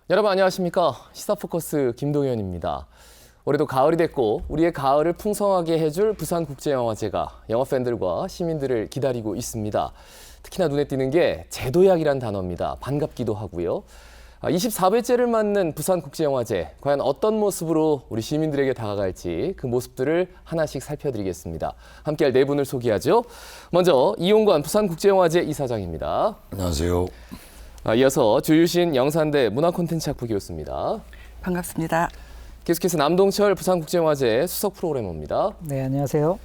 여러분 안녕하십니까? 시사포커스 김동현입니다. 올해도 가을이 됐고 우리의 가을을 풍성하게 해줄 부산국제영화제가 영화 팬들과 시민들을 기다리고 있습니다. 특히나 눈에 띄는 게 제도약이란 단어입니다. 반갑기도 하고요. 24회째를 맞는 부산국제영화제, 과연 어떤 모습으로 우리 시민들에게 다가갈지 그 모습들을 하나씩 살펴드리겠습니다. 함께할 네 분을 소개하죠. 먼저 이용관 부산국제영화제 이사장입니다. 안녕하세요. 이어서 주유신 영산대 문화콘텐츠학부 교수입니다. 반갑습니다. 계속해서 남동철 부산국제영화제 수석 프로그래머입니다. 네, 안녕하세요.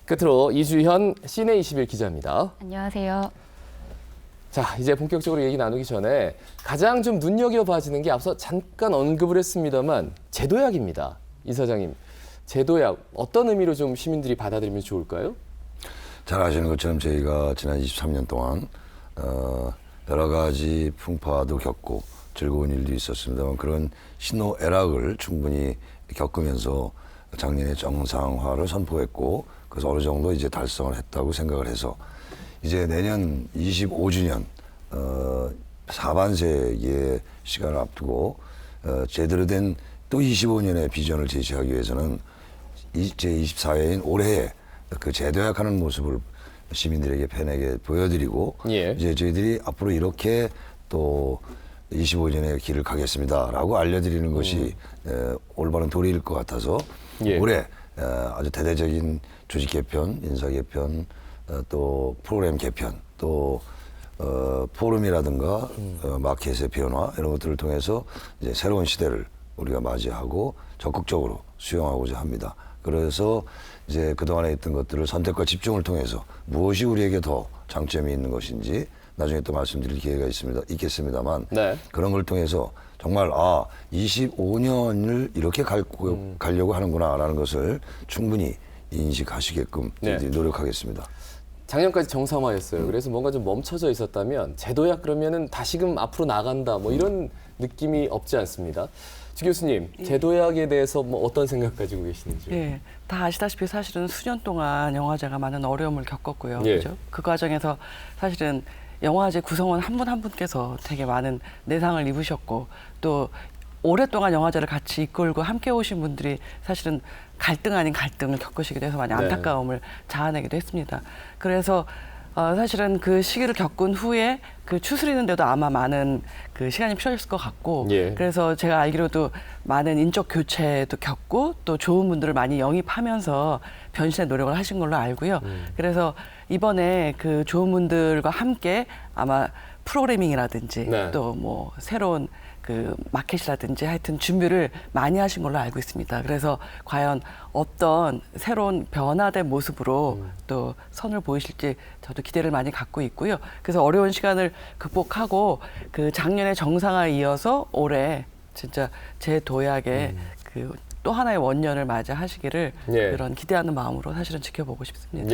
끝으로 이주현 시내21 기자입니다. 안녕하세요. 자, 이제 본격적으로 얘기 나누기 전에 가장 좀 눈여겨봐지는 게 앞서 잠깐 언급을 했습니다만 제도약입니다. 이사장님, 제도약 어떤 의미로 좀 시민들이 받아들이면 좋을까요? 잘 아시는 것처럼 저희가 지난 23년 동안 여러 가지 풍파도 겪고 즐거운 일도 있었습니다만 그런 신호애락을 충분히 겪으면서 작년에 정상화를 선포했고 그래서 어느 정도 이제 달성을 했다고 생각을 해서 이제 내년 25주년 사반세기의 시간을 앞두고 제대로 된 또 25년의 비전을 제시하기 위해서는 제24회인 올해에 그 제도약하는 모습을 시민들에게 팬에게 보여드리고 이제 저희들이 앞으로 이렇게 또 25년의 길을 가겠습니다라고 알려드리는 것이 올바른 도리일 것 같아서 올해 아주 대대적인 조직 개편, 인사 개편, 또 프로그램 개편, 또 포럼이라든가 마켓의 변화 이런 것들을 통해서 이제 새로운 시대를 우리가 맞이하고 적극적으로 수용하고자 합니다. 그래서 이제 그동안에 있던 것들을 선택과 집중을 통해서 무엇이 우리에게 더 장점이 있는 것인지 나중에 또 말씀드릴 기회가 있겠습니다만 그런 걸 통해서 정말 25년을 이렇게 가려고 하는구나라는 것을 충분히 인식하시게끔 노력하겠습니다. 작년까지 정상화였어요. 그래서 뭔가 좀 멈춰져 있었다면 제도약 그러면은 다시금 앞으로 나간다 뭐 이런 느낌이 없지 않습니다. 주 교수님, 제도약에 대해서 뭐 어떤 생각 가지고 계시는지요? 예, 다 아시다시피 사실은 수년 동안 영화제가 많은 어려움을 겪었고요. 그렇죠? 그 과정에서 사실은 영화제 구성원 한 분 한 분께서 되게 많은 내상을 입으셨고 또 오랫동안 영화제를 같이 이끌고 함께 오신 분들이 사실은 갈등 아닌 갈등을 겪으시기도 해서 많이 안타까움을 자아내기도 했습니다. 그래서 사실은 그 시기를 겪은 후에 그 추스리는데도 아마 많은 그 시간이 필요했을 것 같고 그래서 제가 알기로도 많은 인적 교체도 겪고 또 좋은 분들을 많이 영입하면서 변신의 노력을 하신 걸로 알고요. 그래서 이번에 그 좋은 분들과 함께 아마 프로그래밍이라든지 또 뭐 새로운 그 마켓이라든지 하여튼 준비를 많이 하신 걸로 알고 있습니다. 그래서 과연 어떤 새로운 변화된 모습으로 또 선을 보이실지 저도 기대를 많이 갖고 있고요. 그래서 어려운 시간을 극복하고 그 작년에 정상화에 이어서 올해 진짜 제 도약의 그 또 하나의 원년을 맞이하시기를 그런 기대하는 마음으로 사실은 지켜보고 싶습니다.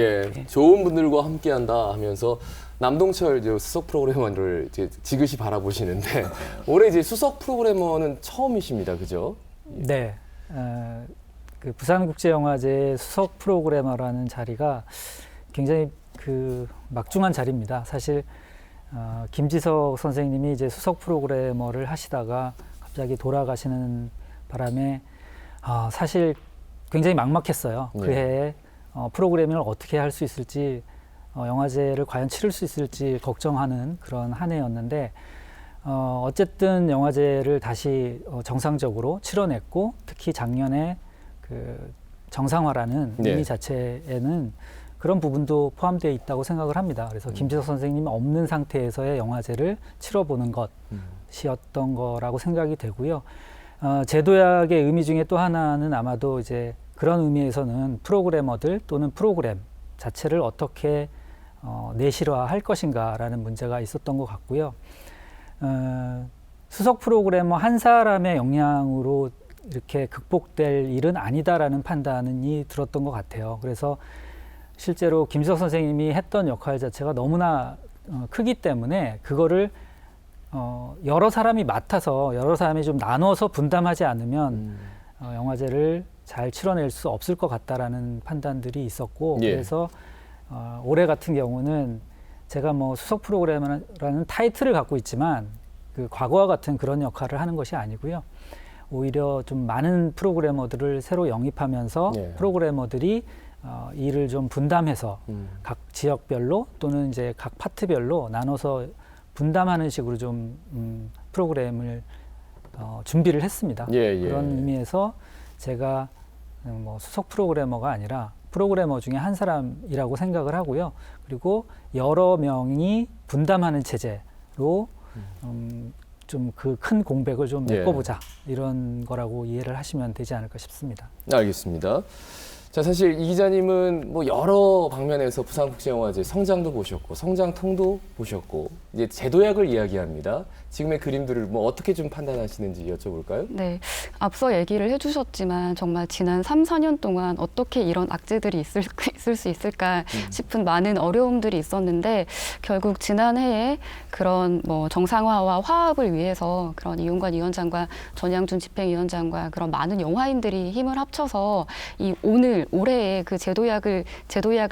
좋은 분들과 함께한다 하면서 남동철 수석 프로그래머를 이제 지그시 바라보시는데 올해 이제 수석 프로그래머는 처음이십니다, 그죠? 네, 그 부산국제영화제 수석 프로그래머라는 자리가 굉장히 그 막중한 자리입니다. 사실 김지석 선생님이 이제 수석 프로그래머를 하시다가 갑자기 돌아가시는 바람에 사실 굉장히 막막했어요. 그 해에 프로그래밍을 어떻게 할 수 있을지, 영화제를 과연 치를 수 있을지 걱정하는 그런 한 해였는데 어쨌든 영화제를 다시 정상적으로 치러냈고 특히 작년에 그 정상화라는 의미 자체에는 그런 부분도 포함되어 있다고 생각을 합니다. 그래서 김지석 선생님이 없는 상태에서의 영화제를 치러보는 것이었던 거라고 생각이 되고요. 제도약의 의미 중에 또 하나는 아마도 이제 그런 의미에서는 프로그래머들 또는 프로그램 자체를 어떻게 내실화할 것인가라는 문제가 있었던 것 같고요. 수석 프로그래머 한 사람의 역량으로 이렇게 극복될 일은 아니다라는 판단이 들었던 것 같아요. 그래서 실제로 김지석 선생님이 했던 역할 자체가 너무나 크기 때문에 그거를 여러 사람이 맡아서 여러 사람이 좀 나눠서 분담하지 않으면 영화제를 잘 치러낼 수 없을 것 같다라는 판단들이 있었고 그래서 올해 같은 경우는 제가 뭐 수석 프로그래머라는 타이틀을 갖고 있지만 그 과거와 같은 그런 역할을 하는 것이 아니고요. 오히려 좀 많은 프로그래머들을 새로 영입하면서 예. 프로그래머들이 일을 좀 분담해서 각 지역별로 또는 이제 각 파트별로 나눠서 분담하는 식으로 좀 프로그램을 준비를 했습니다. 예, 예. 그런 의미에서 제가 뭐 수석 프로그래머가 아니라 프로그래머 중에 한 사람이라고 생각을 하고요. 그리고 여러 명이 분담하는 체제로 좀 그 큰 공백을 좀 예. 메꿔보자 이런 거라고 이해를 하시면 되지 않을까 싶습니다. 알겠습니다. 자, 사실 이 기자님은 뭐 여러 방면에서 부산국제영화제 성장도 보셨고 성장통도 보셨고 이제 제도약을 이야기합니다. 지금의 그림들을 뭐 어떻게 좀 판단하시는지 여쭤볼까요? 네, 앞서 얘기를 해주셨지만 정말 지난 3, 4년 동안 어떻게 이런 악재들이 있을 수 있을까 싶은 많은 어려움들이 있었는데 결국 지난해에 그런 뭐 정상화와 화합을 위해서 그런 이용관 위원장과 전양준 집행위원장과 그런 많은 영화인들이 힘을 합쳐서 이 올해에 그 제도약을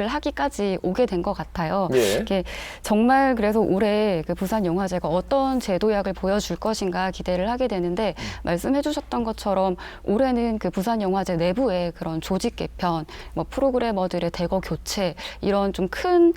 하기까지 오게 된 것 같아요. 예. 이렇게 정말 그래서 올해 그 부산 영화제가 어떤 제도약을 보여줄 것인가 기대를 하게 되는데 말씀해 주셨던 것처럼 올해는 그 부산 영화제 내부의 그런 조직 개편, 뭐 프로그래머들의 대거 교체 이런 좀 큰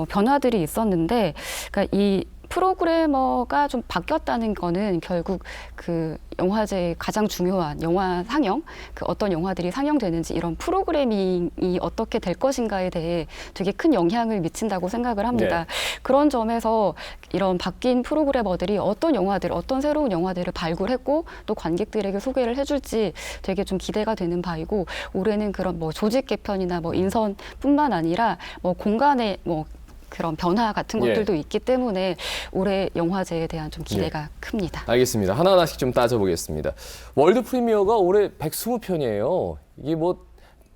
변화들이 있었는데 그러니까 이 프로그래머가 좀 바뀌었다는 거는 결국 그 영화제의 가장 중요한 영화 상영, 그 어떤 영화들이 상영되는지 이런 프로그래밍이 어떻게 될 것인가에 대해 되게 큰 영향을 미친다고 생각을 합니다. 네. 그런 점에서 이런 바뀐 프로그래머들이 어떤 영화들, 어떤 새로운 영화들을 발굴했고 또 관객들에게 소개를 해줄지 되게 좀 기대가 되는 바이고 올해는 그런 뭐 조직 개편이나 뭐 인선뿐만 아니라 뭐 공간의 뭐 그런 변화 같은 예. 것들도 있기 때문에 올해 영화제에 대한 좀 기대가 큽니다. 알겠습니다. 하나하나씩 좀 따져보겠습니다. 월드 프리미어가 올해 120편이에요. 이게 뭐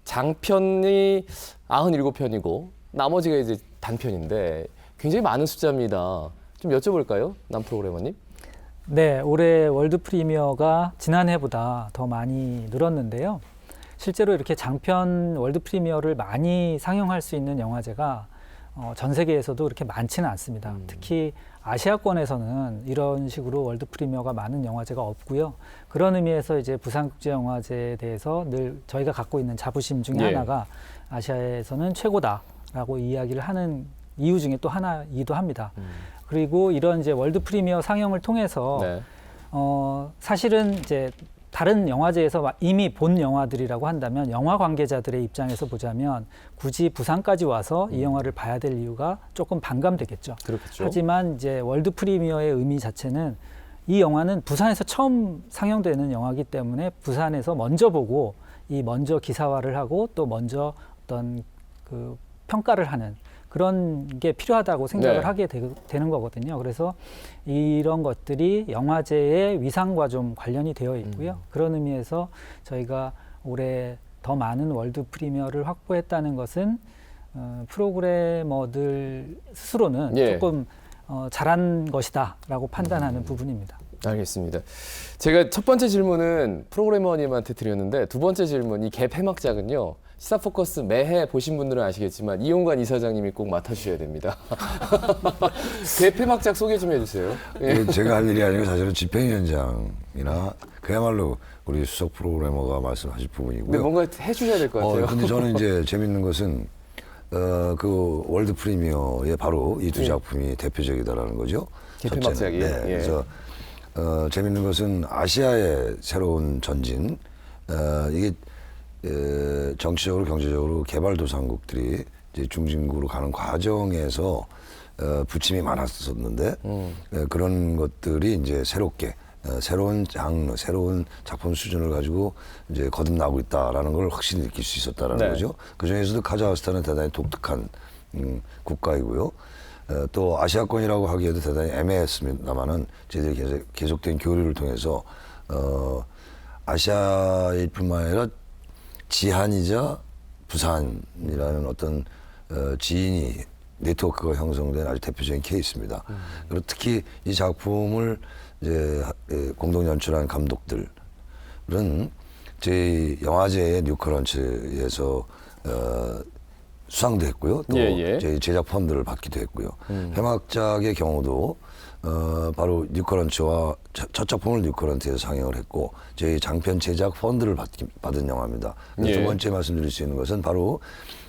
장편이 97편이고 나머지가 이제 단편인데 굉장히 많은 숫자입니다. 좀 여쭤볼까요? 남 프로그래머님. 네, 올해 월드 프리미어가 지난해보다 더 많이 늘었는데요. 실제로 이렇게 장편 월드 프리미어를 많이 상영할 수 있는 영화제가 전 세계에서도 그렇게 많지는 않습니다. 특히 아시아권에서는 이런 식으로 월드 프리미어가 많은 영화제가 없고요. 그런 의미에서 이제 부산국제영화제에 대해서 늘 저희가 갖고 있는 자부심 중에 예. 하나가 아시아에서는 최고다라고 이야기를 하는 이유 중에 또 하나이기도 합니다. 그리고 이런 이제 월드 프리미어 상영을 통해서 네. 사실은 이제 다른 영화제에서 이미 본 영화들이라고 한다면 영화 관계자들의 입장에서 보자면 굳이 부산까지 와서 이 영화를 봐야 될 이유가 조금 반감되겠죠. 그렇겠죠. 하지만 이제 월드 프리미어의 의미 자체는 이 영화는 부산에서 처음 상영되는 영화이기 때문에 부산에서 먼저 보고 이 먼저 기사화를 하고 또 먼저 어떤 그 평가를 하는 그런 게 필요하다고 생각을 네. 하게 되는 거거든요. 그래서 이런 것들이 영화제의 위상과 좀 관련이 되어 있고요. 그런 의미에서 저희가 올해 더 많은 월드 프리미어를 확보했다는 것은 프로그래머들 스스로는 예. 조금 잘한 것이다라고 판단하는 부분입니다. 알겠습니다. 제가 첫 번째 질문은 프로그래머님한테 드렸는데 두 번째 질문, 이 개 폐막작은요. 시사포커스 매해 보신 분들은 아시겠지만 이용관 이사장님이 꼭 맡아주셔야 됩니다. 개 폐막작 소개 좀 해주세요. 예. 제가 할 일이 아니고 사실은 집행위원장이나 그야말로 우리 수석 프로그래머가 말씀하실 부분이고요. 근데 뭔가 해주셔야 될 것 같아요. 근데 저는 이제 재밌는 것은 그 월드 프리미어에 바로 이 두 예. 작품이 대표적이다라는 거죠. 개 첫째는. 폐막작이. 네, 예. 그래서 재밌는 것은 아시아의 새로운 전진, 이게 정치적으로 경제적으로 개발도상국들이 이제 중진국으로 가는 과정에서 부침이 많았었는데 그런 것들이 이제 새롭게 새로운 장르, 새로운 작품 수준을 가지고 이제 거듭나고 있다라는 걸 확실히 느낄 수 있었다라는 네. 거죠. 그 중에서도 카자흐스탄은 대단히 독특한 국가이고요. 또 아시아권이라고 하기에도 대단히 애매했습니다만은 저희들이 계속된 교류를 통해서 아시아일 뿐만 아니라 지한이자 부산이라는 어떤 지인이 네트워크가 형성된 아주 대표적인 케이스입니다. 그리고 특히 이 작품을 이제 공동 연출한 감독들은 저희 영화제의 뉴커런치에서 수상도 했고요. 또 예, 예. 저희 제작 펀드를 받기도 했고요. 폐막작의 경우도 바로 뉴커런츠와 첫 작품을 뉴커런트에서 상영을 했고 저희 장편 제작 펀드를 받은 영화입니다. 예. 두 번째 말씀드릴 수 있는 것은 바로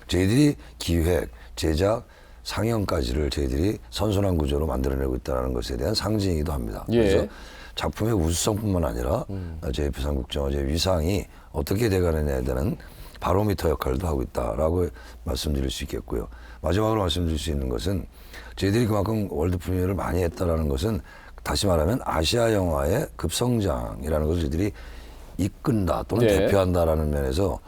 저희들이 기획, 제작, 상영까지를 저희들이 선순환 구조로 만들어내고 있다는 것에 대한 상징이기도 합니다. 예. 그래서 작품의 우수성뿐만 아니라 저희 부산국제영화제 위상이 어떻게 돼가느냐에 대한 바로미터 역할도 하고 있다라고 말씀드릴 수 있겠고요. 마지막으로 말씀드릴 수 있는 것은 저희들이 그만큼 월드 프리미어를 많이 했다라는 것은 다시 말하면 아시아 영화의 급성장이라는 것을 저희들이 이끈다 또는 네. 대표한다라는 면에서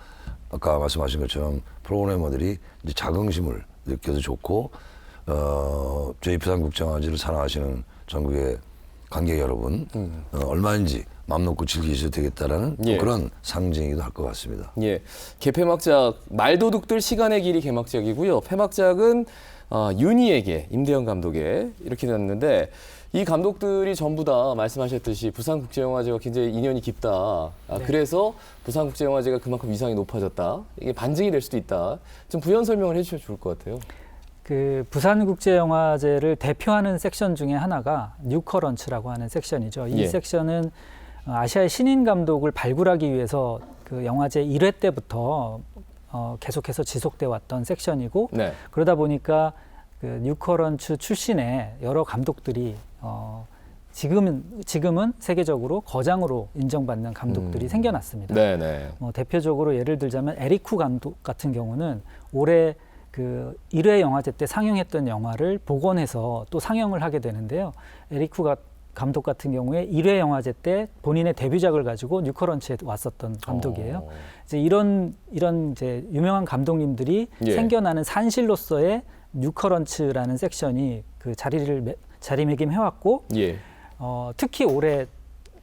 아까 말씀하신 것처럼 프로그래머들이 이제 자긍심을 느껴도 좋고 저희 부산국제영화제를 사랑하시는 전국의 관객 여러분 얼마인지 마음 놓고 즐기셔도 되겠다라는 또 예. 그런 상징이기도 할 것 같습니다. 예, 개폐막작 말도둑들 시간의 길이 개막작이고요. 폐막작은 윤희에게 임대영 감독에 이렇게 됐는데 이 감독들이 전부 다 말씀하셨듯이 부산국제영화제와 굉장히 인연이 깊다. 그래서 부산국제영화제가 그만큼 위상이 높아졌다. 이게 반증이 될 수도 있다. 좀 부연 설명을 해주셔도 좋을 것 같아요. 그 부산국제영화제를 대표하는 섹션 중에 하나가 뉴커런츠라고 하는 섹션이죠. 이 예. 섹션은 아시아의 신인 감독을 발굴하기 위해서 그 영화제 1회 때부터 계속해서 지속돼 왔던 섹션이고 네. 그러다 보니까 그 뉴커런츠 출신의 여러 감독들이 지금은 세계적으로 거장으로 인정받는 감독들이 생겨났습니다. 네네. 대표적으로 예를 들자면 에리쿠 감독 같은 경우는 올해 그 1회 영화제 때 상영했던 영화를 복원해서 또 상영을 하게 되는데요. 에리쿠 감독 같은 경우에 1회 영화제 때 본인의 데뷔작을 가지고 뉴커런츠에 왔었던 감독이에요. 이제 이런 이제 유명한 감독님들이 예. 생겨나는 산실로서의 뉴커런츠라는 섹션이 그 자리매김해왔고 예. 특히 올해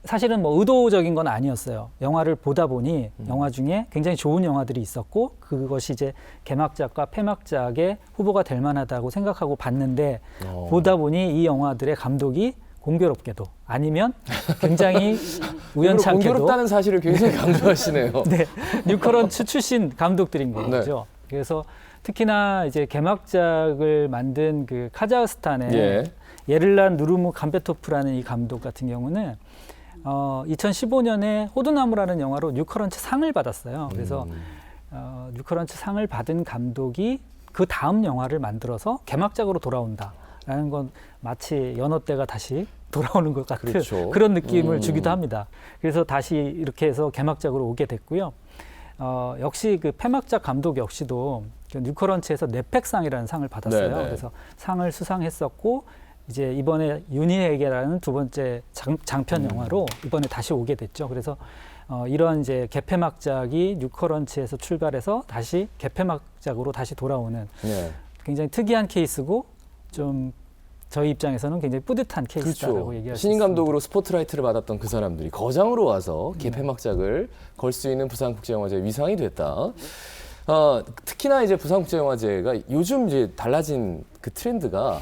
사실은 뭐 의도적인 건 아니었어요. 영화를 보다 보니 영화 중에 굉장히 좋은 영화들이 있었고 그것이 이제 개막작과 폐막작의 후보가 될 만하다고 생각하고 봤는데 보다 보니 이 영화들의 감독이 공교롭게도 아니면 굉장히 우연찮게도 공교롭다는 사실을 굉장히 강조하시네요. 네, 뉴커런츠 출신 감독들인 거죠. 그래서 특히나 이제 개막작을 만든 그 카자흐스탄의 예. 예를란 누르무 감베토프라는 이 감독 같은 경우는 2015년에 호두나무라는 영화로 뉴커런츠 상을 받았어요. 그래서 뉴커런츠 상을 받은 감독이 그 다음 영화를 만들어서 개막작으로 돌아온다라는 건 마치 연어 때가 다시 돌아오는 것 같은 그렇죠. 그런 느낌을 주기도 합니다. 그래서 다시 이렇게 해서 개막작으로 오게 됐고요. 역시 그 폐막작 감독 역시도 그 뉴커런츠에서 네펙상이라는 상을 받았어요. 네네. 그래서 상을 수상했었고 이제 이번에 윤희에게라는 두 번째 장편 영화로 이번에 다시 오게 됐죠. 그래서 이런 이제 개폐막작이 뉴커런츠에서 출발해서 다시 개폐막작으로 다시 돌아오는 네. 굉장히 특이한 케이스고 좀 저희 입장에서는 굉장히 뿌듯한 케이스다라고 그렇죠. 얘기할 수 신인 있습니다. 감독으로 스포트라이트를 받았던 그 사람들이 거장으로 와서 개폐막작을 걸 수 있는 부산국제영화제 위상이 됐다. 특히나 이제 부산국제영화제가 요즘 이제 달라진 그 트렌드가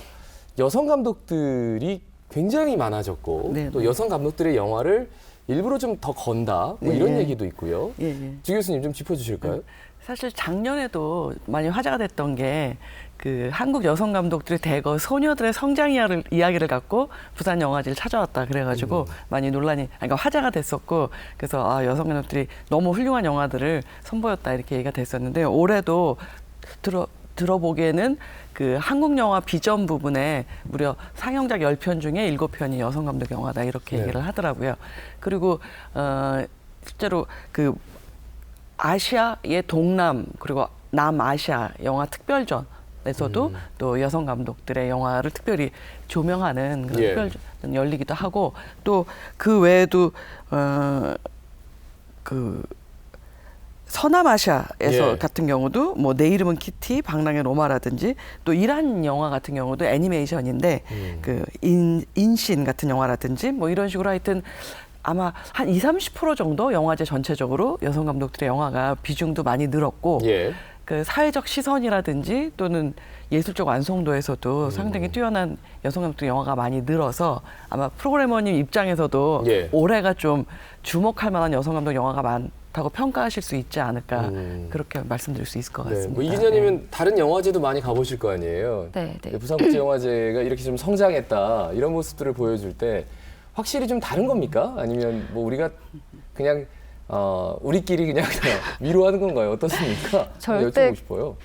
여성 감독들이 굉장히 많아졌고 네, 또 네. 여성 감독들의 영화를 일부러 좀 더 건다 뭐 네. 이런 얘기도 있고요. 예, 예. 주 교수님 좀 짚어주실까요? 사실 작년에도 많이 화제가 됐던 게 그 한국 여성 감독들이 대거 소녀들의 성장 이야기를 갖고 부산 영화제를 찾아왔다 그래가지고 많이 논란이 그러니까 화제가 됐었고 그래서 여성 감독들이 너무 훌륭한 영화들을 선보였다 이렇게 얘기가 됐었는데 올해도 들어보기에는 그 한국 영화 비전 부분에 무려 상영작 10편 중에 7편이 여성 감독 영화다 이렇게 네. 얘기를 하더라고요. 그리고 실제로 그 아시아의 동남 그리고 남아시아 영화 특별전에서도 또 여성 감독들의 영화를 특별히 조명하는 그런 예. 특별전 열리기도 하고 또 그 외에도 그 서남아시아에서 예. 같은 경우도 뭐 내 이름은 키티, 방랑의 로마라든지 또 이란 영화 같은 경우도 애니메이션인데 그 인신 같은 영화라든지 뭐 이런 식으로 하여튼 아마 한 20-30% 정도 영화제 전체적으로 여성 감독들의 영화가 비중도 많이 늘었고 예. 그 사회적 시선이라든지 또는 예술적 완성도에서도 상당히 뛰어난 여성 감독 영화가 많이 늘어서 아마 프로그래머님 입장에서도 예. 올해가 좀 주목할 만한 여성 감독 영화가 좋다고 평가하실 수 있지 않을까 그렇게 말씀드릴 수 있을 것 네, 같습니다. 뭐 이 기자님은 다른 영화제도 많이 가보실 거 아니에요. 네, 네. 부산국제영화제가 이렇게 좀 성장했다 이런 모습들을 보여줄 때 확실히 좀 다른 겁니까? 아니면 뭐 우리가 그냥 우리끼리 그냥 위로하는 건가요? 어떻습니까? 절대 여쭤보고 싶어요.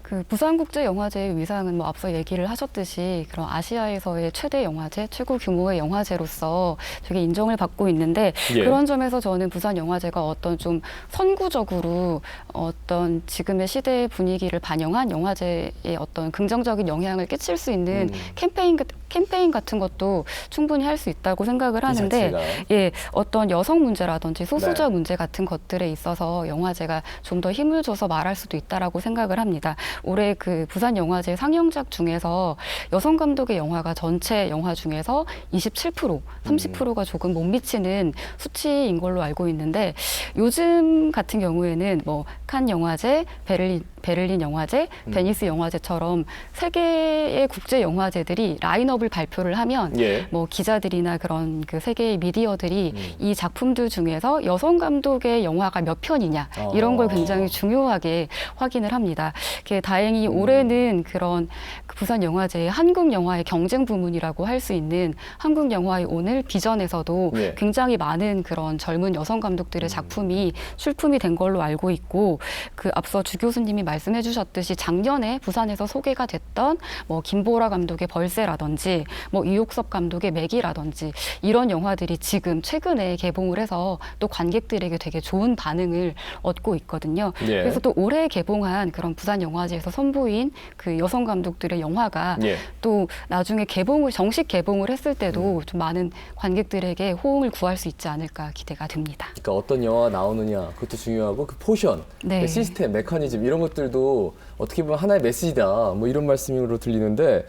그 부산국제영화제의 위상은 뭐 앞서 얘기를 하셨듯이 그런 아시아에서의 최대 영화제, 최고 규모의 영화제로서 되게 인정을 받고 있는데 예. 그런 점에서 저는 부산영화제가 어떤 좀 선구적으로 어떤 지금의 시대의 분위기를 반영한 영화제에 어떤 긍정적인 영향을 끼칠 수 있는 캠페인 같은 것도 충분히 할 수 있다고 생각을 하는데 자체가. 예, 어떤 여성 문제라든지 소수자 네. 문제 같은 것들에 있어서 영화제가 좀 더 힘을 줘서 말할 수도 있다라고 생각을 합니다. 올해 그 부산 영화제 상영작 중에서 여성 감독의 영화가 전체 영화 중에서 27%, 30%가 조금 못 미치는 수치인 걸로 알고 있는데 요즘 같은 경우에는 뭐 칸 영화제, 베를린 영화제, 베니스 영화제처럼 세 개의 국제 영화제들이 라인업을 발표를 하면 예. 뭐 기자들이나 그런 그 세계의 미디어들이 이 작품들 중에서 여성 감독의 영화가 몇 편이냐 이런 걸 굉장히 중요하게 확인을 합니다. 다행히 올해는 그런 그 부산 영화제의 한국 영화의 경쟁 부문이라고 할 수 있는 한국 영화의 오늘 비전에서도 네. 굉장히 많은 그런 젊은 여성 감독들의 작품이 출품이 된 걸로 알고 있고 그 앞서 주 교수님이 말씀해 주셨듯이 작년에 부산에서 소개가 됐던 뭐 김보라 감독의 벌새라든지 뭐 이옥섭 감독의 맥이라든지 이런 영화들이 지금 최근에 개봉을 해서 또 관객들에게 되게 좋은 반응을 얻고 있거든요. 예. 그래서 또 올해 개봉한 그런 부산 영화제에서 선보인 그 여성 감독들의 영화가 예. 또 나중에 정식 개봉을 했을 때도 좀 많은 관객들에게 호응을 구할 수 있지 않을까 기대가 됩니다. 그러니까 어떤 영화가 나오느냐 그것도 중요하고 그 포션, 네. 그 시스템, 메커니즘 이런 것들도 어떻게 보면 하나의 메시지다 뭐 이런 말씀으로 들리는데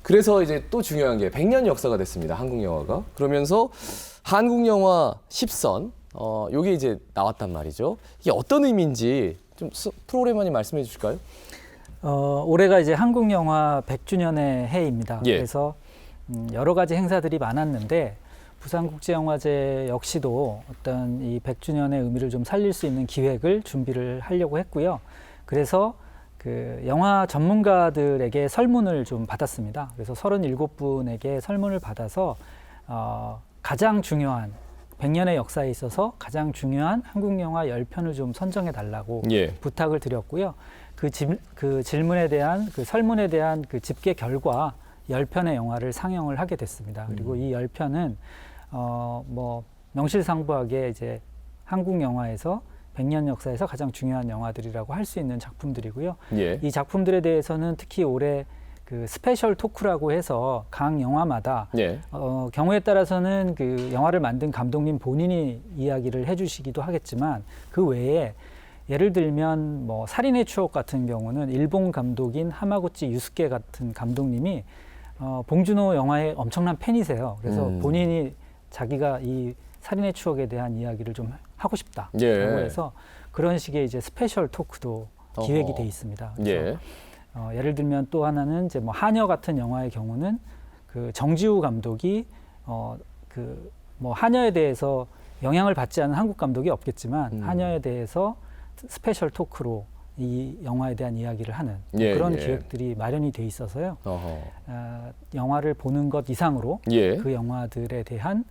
그래서 이제 또 중요한 게 100년 역사가 됐습니다. 한국 영화가. 그러면서 한국 영화 10선 요게 이제 나왔단 말이죠. 이게 어떤 의미인지 좀 프로그래머님 말씀해 주실까요? 올해가 이제 한국 영화 100주년의 해입니다. 예. 그래서 여러 가지 행사들이 많았는데 부산국제영화제 역시도 어떤 이 100주년의 의미를 좀 살릴 수 있는 기획을 준비를 하려고 했고요. 그래서 그 영화 전문가들에게 설문을 좀 받았습니다. 그래서 37분에게 설문을 받아서 가장 중요한 100년의 역사에 있어서 가장 중요한 한국 영화 10편을 좀 선정해 달라고 예. 부탁을 드렸고요. 그 질문에 대한 그 설문에 대한 그 집계 결과 10편의 영화를 상영을 하게 됐습니다. 그리고 이 10편은 뭐 명실상부하게 이제 한국 영화에서 100년 역사에서 가장 중요한 영화들이라고 할 수 있는 작품들이고요. 예. 이 작품들에 대해서는 특히 올해 그 스페셜 토크라고 해서 각 영화마다 예. 경우에 따라서는 그 영화를 만든 감독님 본인이 이야기를 해주시기도 하겠지만 그 외에 예를 들면 뭐 살인의 추억 같은 경우는 일본 감독인 하마구치 유스케 같은 감독님이 봉준호 영화의 엄청난 팬이세요. 그래서 본인이 자기가 이 살인의 추억에 대한 이야기를 좀 하고 싶다. 예. 라고 해서 그런 식의 이제 스페셜 토크도 기획이 돼 있습니다. 그래서 예. 예를 들면 또 하나는 이제 뭐 하녀 같은 영화의 경우는 그 정지우 감독이 그 뭐 하녀에 대해서 영향을 받지 않은 한국 감독이 없겠지만 하녀에 대해서 스페셜 토크로 이 영화에 대한 이야기를 하는 예, 그런 예. 기획들이 마련이 돼 있어서요. 어허. 영화를 보는 것 이상으로 예. 그 영화들에 대한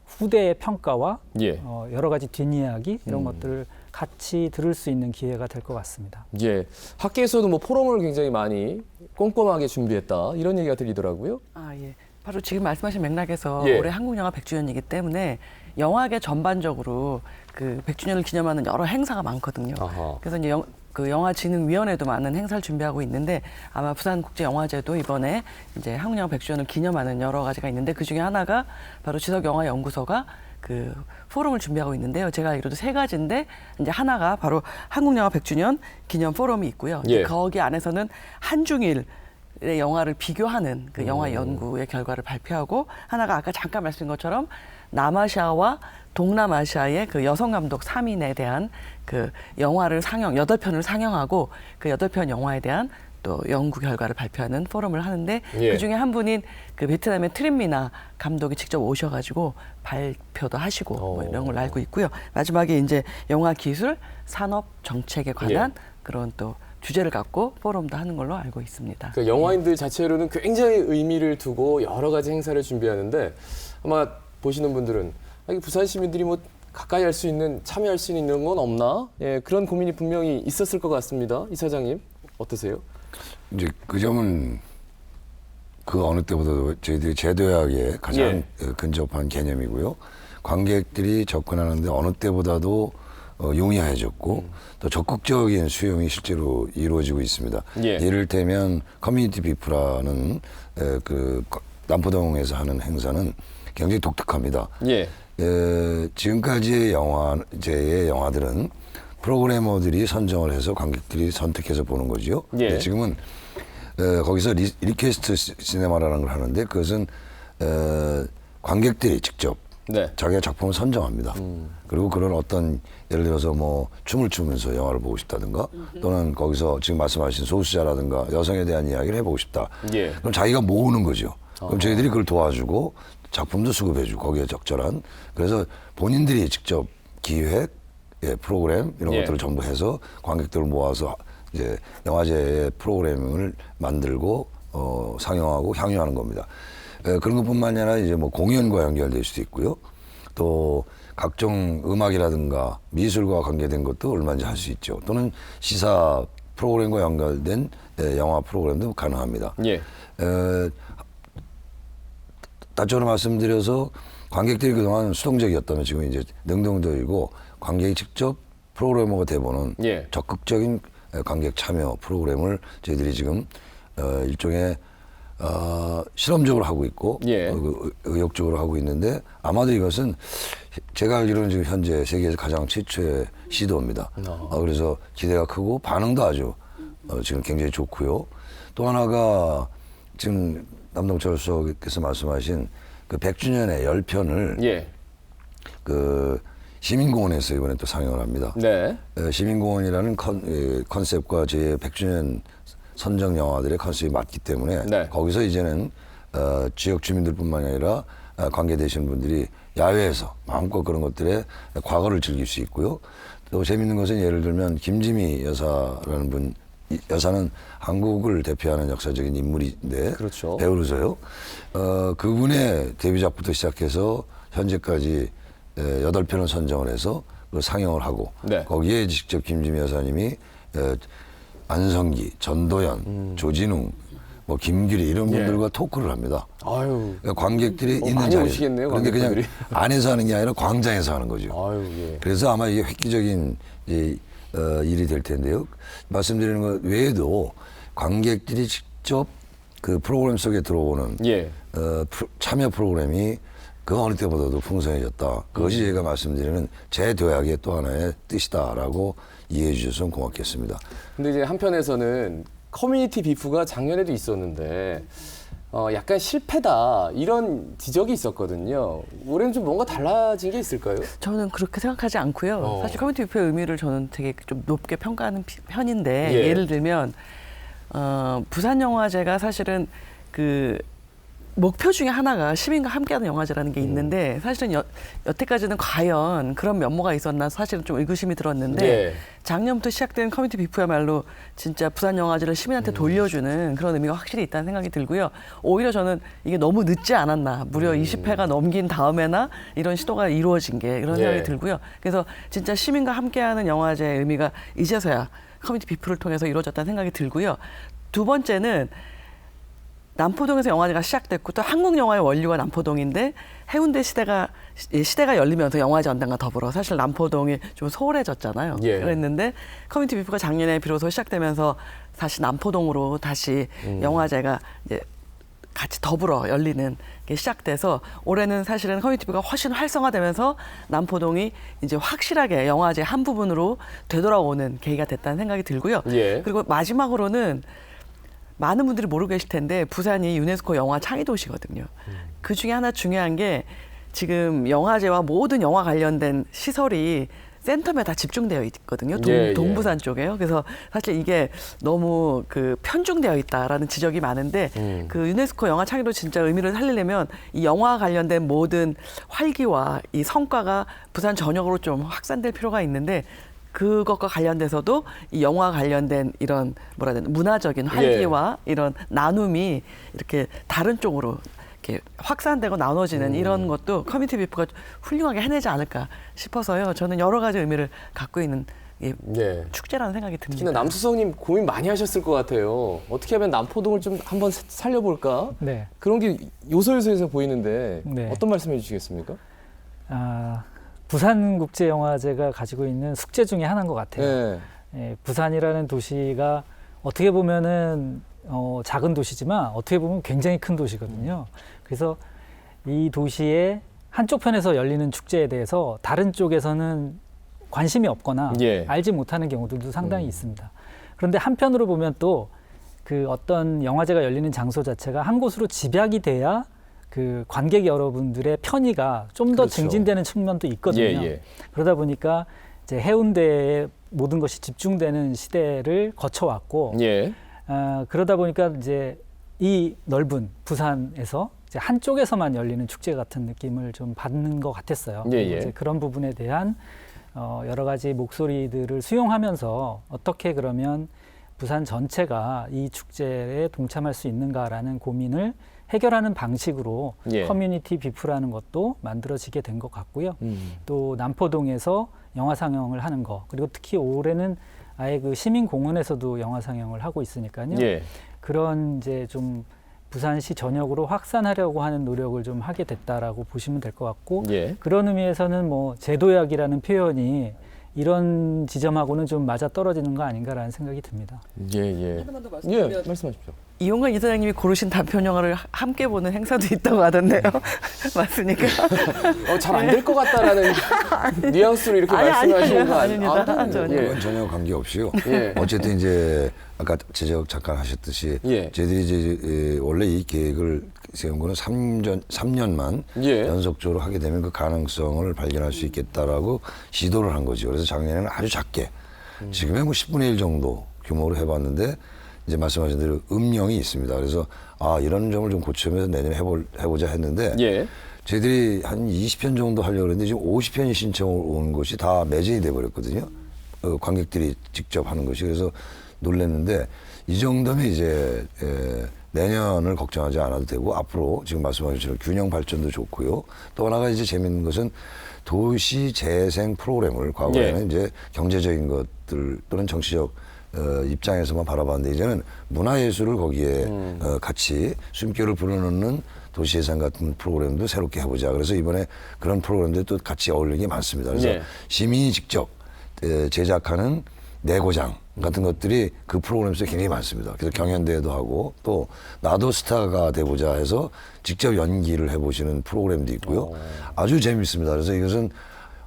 후대의 평가와 예. 여러 가지 뒷이야기 이런 것들을 같이 들을 수 있는 기회가 될 것 같습니다. 예. 학계에서도 뭐 포럼을 굉장히 많이 꼼꼼하게 준비했다 이런 얘기가 들리더라고요. 아, 예. 바로 지금 말씀하신 맥락에서 예. 올해 한국 영화 100주년이기 때문에 영화계 전반적으로 그 100주년을 기념하는 여러 행사가 많거든요. 아하. 그래서 이제 그 영화진흥위원회도 많은 행사를 준비하고 있는데 아마 부산국제영화제도 이번에 이제 한국 영화 100주년을 기념하는 여러 가지가 있는데 그 중에 하나가 바로 지석영화연구소가 그 포럼을 준비하고 있는데요. 제가 알기로도 3가지인데 이제 하나가 바로 한국 영화 100주년 기념 포럼이 있고요. 예. 거기 안에서는 한중일 의 영화를 비교하는 그 영화 연구의 결과를 발표하고 하나가 아까 잠깐 말씀드린 것처럼 남아시아와 동남아시아의 그 여성 감독 3인에 대한 그 영화를 8편을 상영하고 그 8편 영화에 대한 또 연구 결과를 발표하는 포럼을 하는데 예. 그 중에 한 분인 그 베트남의 트림미나 감독이 직접 오셔가지고 발표도 하시고 뭐 이런 걸로 알고 있고요. 마지막에 이제 영화 기술 산업 정책에 관한 그런 또 주제를 갖고 포럼도 하는 걸로 알고 있습니다. 그 영화인들 자체로는 굉장히 의미를 두고 여러 가지 행사를 준비하는데 아마 보시는 분들은 이 부산 시민들이 뭐 가까이 할 수 있는 참여할 수 있는 건 없나? 예, 그런 고민이 분명히 있었을 것 같습니다. 이사장님 어떠세요? 이제 그 점은 그 어느 때보다도 저희들이 제도약에 가장 근접한 개념이고요. 관객들이 접근하는데 어느 때보다도 용이해졌고 또 적극적인 수용이 실제로 이루어지고 있습니다. 예. 이를테면 커뮤니티 비프라는 그 남포동에서 하는 행사는 굉장히 독특합니다. 예. 지금까지의 영화들은 프로그래머들이 선정을 해서 관객들이 선택해서 보는 거죠. 예. 근데 지금은 거기서 리퀘스트 시네마라는 걸 하는데 그것은 관객들이 직접 네. 자기의 작품을 선정합니다. 그리고 그런 어떤 예를 들어서 뭐 춤을 추면서 영화를 보고 싶다든가 또는 거기서 지금 말씀하신 소수자라든가 여성에 대한 이야기를 해보고 싶다. 예. 그럼 자기가 모으는 거죠. 그럼 저희들이 그걸 도와주고 작품도 수급해주고 거기에 적절한 그래서 본인들이 직접 기획, 프로그램 이런 예. 것들을 전부 해서 관객들을 모아서 이제 영화제의 프로그래밍을 만들고 상영하고 향유하는 겁니다. 그런 것뿐만이 아니라 이제 뭐 공연과 연결될 수도 있고요. 또 각종 음악이라든가 미술과 관계된 것도 얼마든지 할 수 있죠. 또는 시사 프로그램과 연결된 영화 프로그램도 가능합니다. 예. 따져서 말씀드려서 관객들이 그동안 수동적이었다면 지금 이제 능동적이고 관객이 직접 프로그래머가 돼보는 예. 적극적인 관객 참여 프로그램을 저희들이 지금 일종의 실험적으로 하고 있고 예. 의욕적으로 하고 있는데 아마도 이것은 제가 알기로는 지금 현재 세계에서 가장 최초의 시도입니다. 그래서 기대가 크고 반응도 아주 지금 굉장히 좋고요. 또 하나가 지금 남동철 수석께서 말씀하신 그 100주년의 10편을 예. 그 시민공원에서 이번에 또 상영을 합니다. 네. 시민공원이라는 컨셉과 제 100주년 선정 영화들의 컨셉이 맞기 때문에 네. 거기서 이제는 지역 주민들뿐만 아니라 관계되시는 분들이 야외에서 마음껏 그런 것들의 과거를 즐길 수 있고요. 또 재밌는 것은 예를 들면 김지미 여사라는 분, 이 여사는 한국을 대표하는 역사적인 인물인데 그렇죠. 배우로서요. 그분의 데뷔작부터 시작해서 현재까지 8편을 선정을 해서 상영을 하고 네. 거기에 직접 김지미 여사님이 안성기, 전도연, 조진웅, 뭐 김규리 이런 분들과 토크를 합니다. 아유. 그러니까 관객들이 있는 많이 자리에. 오시겠네요, 그런데 그냥 관객분들이. 안에서 하는 게 아니라 광장에서 하는 거죠. 아유, 예. 그래서 아마 이게 획기적인 일이 될 텐데요. 말씀드리는 것 외에도 관객들이 직접 그 프로그램 속에 들어오는 예. 참여 프로그램이 그 어느 때보다도 풍성해졌다. 그것이 제가 말씀드리는 제 도약의 또 하나의 뜻이다라고 이해해 주셔서 고맙겠습니다. 근데 이제 한편에서는 커뮤니티 비프가 작년에도 있었는데 약간 실패다 이런 지적이 있었거든요. 올해는 좀 뭔가 달라진 게 있을까요? 저는 그렇게 생각하지 않고요. 사실 커뮤니티 비표의 의미를 저는 되게 좀 높게 평가하는 편인데 예. 예를 들면 부산영화제가 사실은 그 목표 중에 하나가 시민과 함께하는 영화제라는 게 있는데 사실은 여태까지는 과연 그런 면모가 있었나 사실은 좀 의구심이 들었는데 예. 작년부터 시작된 커뮤니티 비프야말로 진짜 부산영화제를 시민한테 돌려주는 그런 의미가 확실히 있다는 생각이 들고요. 오히려 저는 이게 너무 늦지 않았나. 무려 20회가 넘긴 다음에나 이런 시도가 이루어진 게 그런 생각이 예. 들고요. 그래서 진짜 시민과 함께하는 영화제의 의미가 이제서야 커뮤니티 비프를 통해서 이루어졌다는 생각이 들고요. 두 번째는 남포동에서 영화제가 시작됐고 또 한국 영화의 원류가 남포동인데 해운대 시대가 열리면서 영화제 전당과 더불어 사실 남포동이 좀 소홀해졌잖아요. 예. 그랬는데 커뮤니티 비프가 작년에 비로소 시작되면서 다시 남포동으로 다시 영화제가 이제 같이 더불어 열리는 게 시작돼서 올해는 사실은 커뮤니티 비프가 훨씬 활성화되면서 남포동이 이제 확실하게 영화제 한 부분으로 되돌아오는 계기가 됐다는 생각이 들고요. 예. 그리고 마지막으로는 많은 분들이 모르고 계실 텐데 부산이 유네스코 영화 창의 도시거든요. 그 중에 하나 중요한 게 지금 영화제와 모든 영화 관련된 시설이 센텀에 다 집중되어 있거든요. 예, 예. 동부산 쪽에요. 그래서 사실 이게 너무 그 편중되어 있다라는 지적이 많은데 그 유네스코 영화 창의로 진짜 의미를 살리려면 이 영화 관련된 모든 활기와 이 성과가 부산 전역으로 좀 확산될 필요가 있는데 그것과 관련돼서도 이 영화 관련된 이런 뭐라 해야 되나 문화적인 활기와 이런 나눔이 이렇게 다른 쪽으로 이렇게 확산되고 나눠지는 이런 것도 커뮤니티 비프가 훌륭하게 해내지 않을까 싶어서요. 저는 여러 가지 의미를 갖고 있는 예. 축제라는 생각이 듭니다. 특히나 남수성님 고민 많이 하셨을 것 같아요. 어떻게 하면 남포동을 좀 한번 살려볼까? 네. 그런 게 요소에서 보이는데 네. 어떤 말씀해 주시겠습니까? 부산국제영화제가 가지고 있는 숙제 중에 하나인 것 같아요. 네. 예, 부산이라는 도시가 어떻게 보면은 작은 도시지만 어떻게 보면 굉장히 큰 도시거든요. 그래서 이 도시의 한쪽 편에서 열리는 축제에 대해서 다른 쪽에서는 관심이 없거나 예. 알지 못하는 경우들도 상당히 있습니다. 그런데 한편으로 보면 또 그 어떤 영화제가 열리는 장소 자체가 한 곳으로 집약이 돼야 그 관객 여러분들의 편의가 좀 더 그렇죠. 증진되는 측면도 있거든요. 예, 예. 그러다 보니까 이제 해운대에 모든 것이 집중되는 시대를 거쳐왔고, 예. 그러다 보니까 이제 이 넓은 부산에서 이제 한쪽에서만 열리는 축제 같은 느낌을 좀 받는 것 같았어요. 예, 예. 이제 그런 부분에 대한 여러 가지 목소리들을 수용하면서 어떻게 그러면 부산 전체가 이 축제에 동참할 수 있는가라는 고민을 해결하는 방식으로 예. 커뮤니티 비프라는 것도 만들어지게 된 것 같고요. 또 남포동에서 영화 상영을 하는 거, 그리고 특히 올해는 아예 그 시민공원에서도 영화 상영을 하고 있으니까요. 예. 그런 이제 좀 부산시 전역으로 확산하려고 하는 노력을 좀 하게 됐다라고 보시면 될 것 같고, 예. 그런 의미에서는 뭐 제도약이라는 표현이 이런 지점하고는 좀 맞아 떨어지는 거 아닌가라는 생각이 듭니다. 예, 예. 예, 말씀하십시오. 이용관 이사장님이 고르신 단편 영화를 함께 보는 행사도 있다고 하던데요. 맞습니까? 잘 안 될 것 같다라는 뉘앙스로 이렇게 말씀하시는 거 아닙니다. 전혀. 그건 전혀 관계없이요. 예. 어쨌든 이제 아까 제적 잠깐 하셨듯이 예. 저희들이 이제 원래 이 계획을 세운 거는 3년만 예. 연속적으로 하게 되면 그 가능성을 발견할 수 있겠다라고 시도를 한 거죠. 그래서 작년에는 아주 작게 지금의 뭐 10분의 1 정도 규모로 해봤는데 이제 말씀하신 대로 음영이 있습니다. 그래서 이런 점을 좀 고치면서 내년에 해보자 했는데 예. 저희들이 한 20편 정도 하려고 했는데 지금 50편이 신청을 온 것이 다 매진이 돼버렸거든요. 관객들이 직접 하는 것이. 그래서 놀랐는데 이 정도면 이제 내년을 걱정하지 않아도 되고 앞으로 지금 말씀하신 것처럼 균형 발전도 좋고요. 또 하나가 이제 재밌는 것은 도시 재생 프로그램을 과거에는 예. 이제 경제적인 것들 또는 정치적 입장에서만 바라봤는데 이제는 문화예술을 거기에 같이 숨결을 불어넣는 도시예산 같은 프로그램도 새롭게 해보자. 그래서 이번에 그런 프로그램들 또 같이 어울리는 게 많습니다. 그래서 네. 시민이 직접 제작하는 내고장 같은 것들이 그 프로그램 속에 굉장히 많습니다. 그래서 경연대회도 하고 또 나도 스타가 돼보자 해서 직접 연기를 해보시는 프로그램도 있고요. 아주 재밌습니다. 그래서 이것은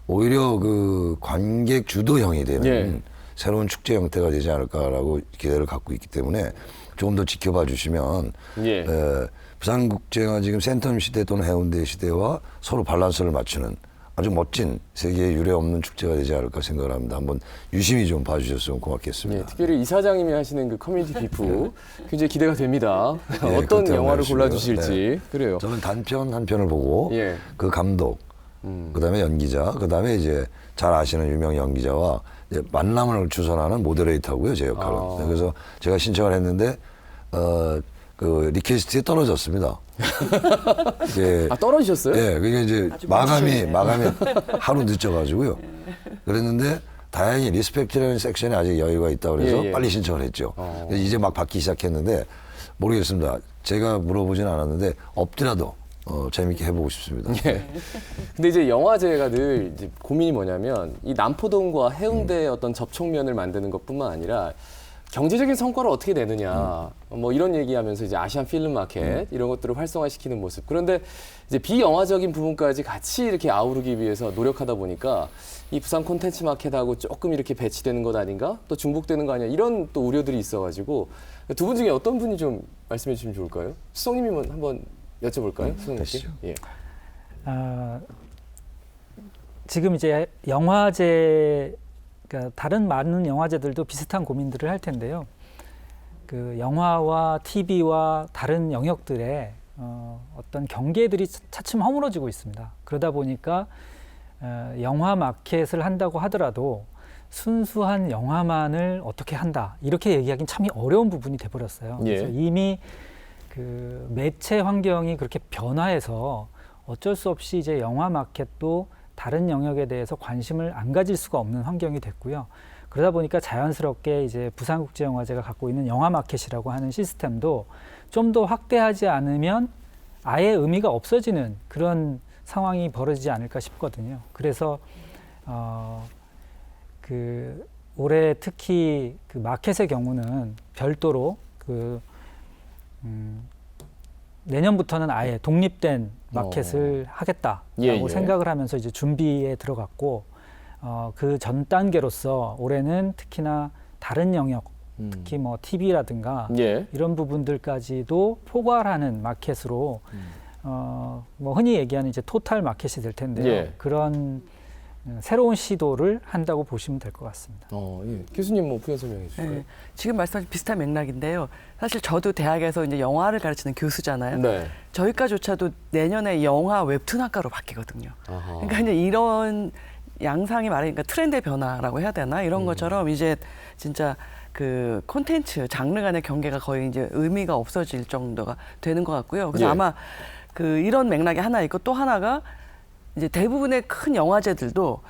오히려 그 관객 주도형이 되는 예. 새로운 축제 형태가 되지 않을까라고 기대를 갖고 있기 때문에 조금 더 지켜봐 주시면 예. 부산국제가 지금 센텀 시대 또는 해운대 시대와 서로 밸런스를 맞추는 아주 멋진 세계에 유례 없는 축제가 되지 않을까 생각을 합니다. 한번 유심히 좀 봐주셨으면 고맙겠습니다. 예, 특별히 이사장님이 하시는 그 커뮤니티 비프 굉장히 기대가 됩니다. 네, 어떤 그때 영화를 한번 골라주실지. 네. 그래요. 저는 단편 한 편을 보고 예. 그 감독, 그다음에 연기자, 그다음에 이제 잘 아시는 유명 연기자와 이제 만남을 주선하는 모데레이터고요, 제 역할은. 그래서 제가 신청을 했는데 그 리퀘스트에 떨어졌습니다. 이게 떨어지셨어요? 예, 그게 이제 마감이 하루 늦어가지고요. 그랬는데 다행히 리스펙트라는 섹션에 아직 여유가 있다 그래서 예, 예. 빨리 신청을 했죠. 이제 막 받기 시작했는데 모르겠습니다. 제가 물어보진 않았는데 없더라도 재밌게 해보고 싶습니다. 예. 근데 이제 영화제가 늘 이제 고민이 뭐냐면 이 남포동과 해운대의 어떤 접촉면을 만드는 것뿐만 아니라 경제적인 성과를 어떻게 내느냐 뭐 이런 얘기하면서 이제 아시안 필름 마켓 이런 것들을 활성화시키는 모습. 그런데 이제 비영화적인 부분까지 같이 이렇게 아우르기 위해서 노력하다 보니까 이 부산 콘텐츠 마켓하고 조금 이렇게 배치되는 것 아닌가? 또 중복되는 거 아니야? 이런 또 우려들이 있어가지고 두 분 중에 어떤 분이 좀 말씀해 주시면 좋을까요? 수성님이 한번 여쭤볼까요? 수성님께. 되시죠. 예. 지금 이제 영화제, 그러니까 다른 많은 영화제들도 비슷한 고민들을 할 텐데요. 그 영화와 TV와 다른 영역들의 어떤 경계들이 차츰 허물어지고 있습니다. 그러다 보니까 영화 마켓을 한다고 하더라도 순수한 영화만을 어떻게 한다 이렇게 얘기하기는 참 어려운 부분이 돼버렸어요. 예. 그래서 이미 그 매체 환경이 그렇게 변화해서 어쩔 수 없이 이제 영화 마켓도 다른 영역에 대해서 관심을 안 가질 수가 없는 환경이 됐고요. 그러다 보니까 자연스럽게 이제 부산국제영화제가 갖고 있는 영화 마켓이라고 하는 시스템도 좀 더 확대하지 않으면 아예 의미가 없어지는 그런 상황이 벌어지지 않을까 싶거든요. 그래서 그 올해 특히 그 마켓의 경우는 별도로 그 내년부터는 아예 독립된 마켓을 하겠다라고 예. 생각을 하면서 이제 준비에 들어갔고 그 전 단계로서 올해는 특히나 다른 영역, 특히 뭐 TV라든가 예. 이런 부분들까지도 포괄하는 마켓으로 뭐 흔히 얘기하는 이제 토탈 마켓이 될 텐데요. 예. 그런 새로운 시도를 한다고 보시면 될 것 같습니다. 예. 교수님 뭐 부연 설명해 주실까요? 네. 지금 말씀하신 비슷한 맥락인데요. 사실 저도 대학에서 이제 영화를 가르치는 교수잖아요. 네. 저희과조차도 내년에 영화 웹툰 학과로 바뀌거든요. 아하. 그러니까 이제 이런 양상이 말하니까 트렌드의 변화라고 해야 되나 이런 것처럼 이제 진짜 그 콘텐츠 장르 간의 경계가 거의 이제 의미가 없어질 정도가 되는 것 같고요. 그래서 예. 아마 그 이런 맥락이 하나 있고 또 하나가 이제 대부분의 큰 영화제들도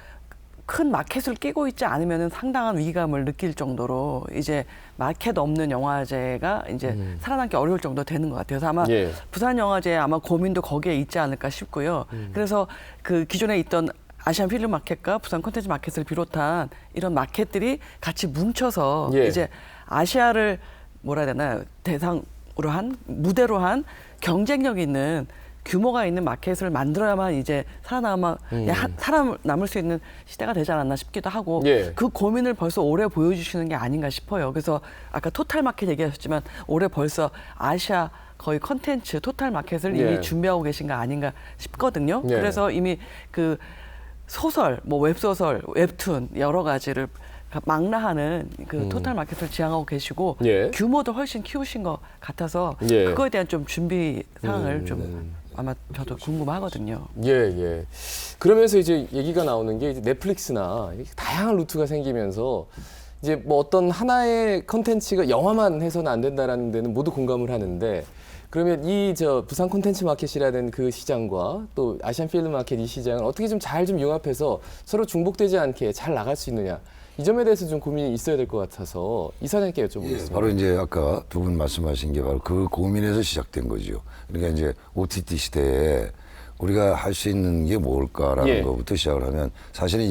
큰 마켓을 끼고 있지 않으면 상당한 위기감을 느낄 정도로 이제 마켓 없는 영화제가 이제 살아남기 어려울 정도 되는 것 같아요. 그래서 아마 예. 부산 영화제 아마 고민도 거기에 있지 않을까 싶고요. 그래서 그 기존에 있던 아시안 필름 마켓과 부산 콘텐츠 마켓을 비롯한 이런 마켓들이 같이 뭉쳐서 예. 이제 아시아를 뭐라 해야 되나 대상으로 한 무대로 한 경쟁력 있는 규모가 있는 마켓을 만들어야만 이제 살아남을 수 있는 시대가 되지 않았나 싶기도 하고 예. 그 고민을 벌써 올해 보여주시는 게 아닌가 싶어요. 그래서 아까 토탈 마켓 얘기하셨지만 올해 벌써 아시아 거의 컨텐츠 토탈 마켓을 예. 이미 준비하고 계신 거 아닌가 싶거든요. 예. 그래서 이미 그 소설, 뭐 웹소설, 웹툰 여러 가지를 망라하는 그 토탈 마켓을 지향하고 계시고 예. 규모도 훨씬 키우신 것 같아서 예. 그거에 대한 좀 준비 사항을 좀 아마 저도 궁금하거든요. 예, 예. 그러면서 이제 얘기가 나오는 게 이제 넷플릭스나 이렇게 다양한 루트가 생기면서 이제 뭐 어떤 하나의 컨텐츠가 영화만 해서는 안 된다라는 데는 모두 공감을 하는데 그러면 이 부산 콘텐츠 마켓이라는 그 시장과 또 아시안 필름 마켓 이 시장을 어떻게 좀 잘 좀 융합해서 서로 중복되지 않게 잘 나갈 수 있느냐 이 점에 대해서 좀 고민이 있어야 될 것 같아서 이사장님께 여쭤보겠습니다. 예, 바로 이제 아까 두 분 말씀하신 게 바로 그 고민에서 시작된 거죠. 그러니까 이제 OTT 시대에 우리가 할 수 있는 게 뭘까라는 예. 것부터 시작을 하면 사실은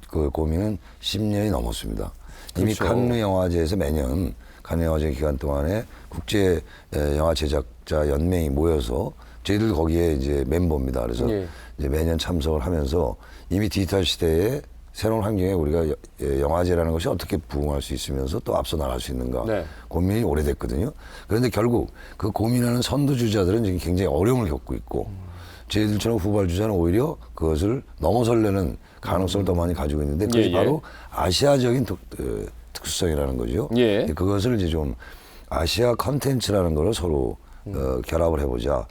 그 고민은 10년이 넘었습니다. 이미 그렇죠. 칸느 영화제에서 매년 칸느 영화제 기간 동안에 국제 영화 제작자 연맹이 모여서 저희들 거기에 이제 멤버입니다. 그래서 예. 이제 매년 참석을 하면서 이미 디지털 시대에 새로운 환경에 우리가 영화제라는 것이 어떻게 부응할 수 있으면서 또 앞서 나갈 수 있는가 네. 고민이 오래됐거든요. 그런데 결국 그 고민하는 선두주자들은 지금 굉장히 어려움을 겪고 있고 저희들처럼 후발주자는 오히려 그것을 넘어설려는 가능성을 더 많이 가지고 있는데 그것이 예, 예. 바로 아시아적인 특수성이라는 거죠. 예. 그것을 이제 좀 아시아 컨텐츠라는 걸 서로 결합을 해보자.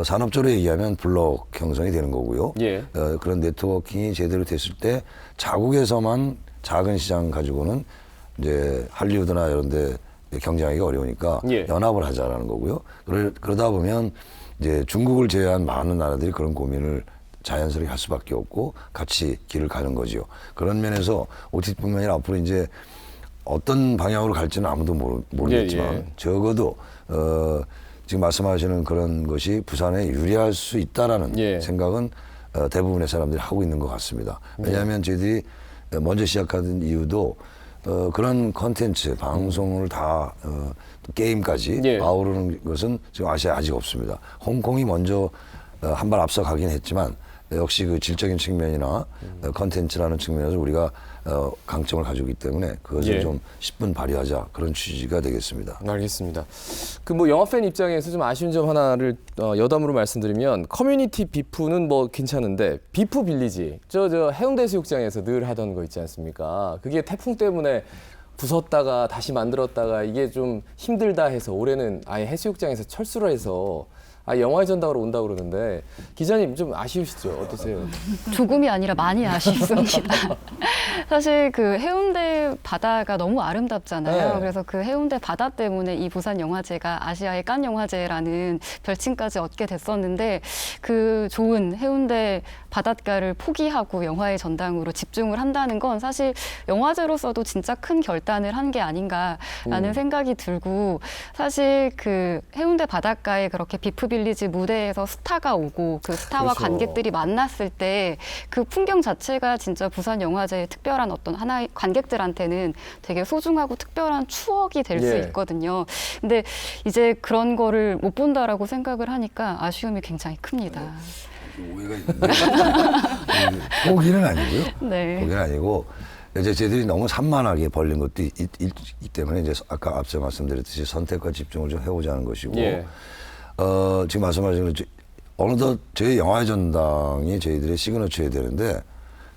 산업적으로 얘기하면 블록 형성이 되는 거고요. 예. 그런 네트워킹이 제대로 됐을 때 자국에서만 작은 시장 가지고는 이제 할리우드나 이런 데 경쟁하기가 어려우니까 예. 연합을 하자라는 거고요. 그러다 보면 이제 중국을 제외한 많은 나라들이 그런 고민을 자연스럽게 할 수밖에 없고 같이 길을 가는 거죠. 그런 면에서 OTT뿐만 아니라 앞으로 이제 어떤 방향으로 갈지는 아무도 모르겠지만 예, 예. 적어도 지금 말씀하시는 그런 것이 부산에 유리할 수 있다라는 예. 생각은 대부분의 사람들이 하고 있는 것 같습니다. 왜냐하면 저희들이 먼저 시작하는 이유도 그런 컨텐츠, 방송을 다 게임까지 예. 아우르는 것은 지금 아시아에 아직 없습니다. 홍콩이 먼저 한 발 앞서 가긴 했지만 역시 그 질적인 측면이나 컨텐츠라는 측면에서 우리가 강점을 가지고 있기 때문에 그것을 예. 좀 10분 발휘하자 그런 취지가 되겠습니다. 알겠습니다. 그 뭐 영화 팬 입장에서 좀 아쉬운 점 하나를 여담으로 말씀드리면 커뮤니티 비프는 뭐 괜찮은데 비프 빌리지 저 해운대 해수욕장에서 늘 하던 거 있지 않습니까? 그게 태풍 때문에 부쉈다가 다시 만들었다가 이게 좀 힘들다 해서 올해는 아예 해수욕장에서 철수를 해서 영화의 전당으로 온다고 그러는데 기자님 좀 아쉬우시죠? 어떠세요? 조금이 아니라 많이 아쉽습니다. 사실 그 해운대 바다가 너무 아름답잖아요. 네. 그래서 그 해운대 바다 때문에 이 부산 영화제가 아시아의 깐 영화제라는 별칭까지 얻게 됐었는데 그 좋은 해운대 바닷가를 포기하고 영화의 전당으로 집중을 한다는 건 사실 영화제로서도 진짜 큰 결단을 한 게 아닌가라는 생각이 들고 사실 그 해운대 바닷가에 그렇게 비프빌리지 무대에서 스타가 오고 그 스타와 그렇죠. 관객들이 만났을 때 그 풍경 자체가 진짜 부산 영화제의 특별한 어떤 하나의 관객들한테는 되게 소중하고 특별한 추억이 될 수 예. 있거든요. 근데 이제 그런 거를 못 본다라고 생각을 하니까 아쉬움이 굉장히 큽니다. 오해가 있는데 포기는 아니고요. 네. 포기는 아니고 이제 저희들이 너무 산만하게 벌린 것도 있기 때문에 이제 아까 앞서 말씀드렸듯이 선택과 집중을 좀 해보자는 것이고 예. 지금 말씀하신 것 어느덧 저희 영화의 전당이 저희들의 시그너처여야 되는데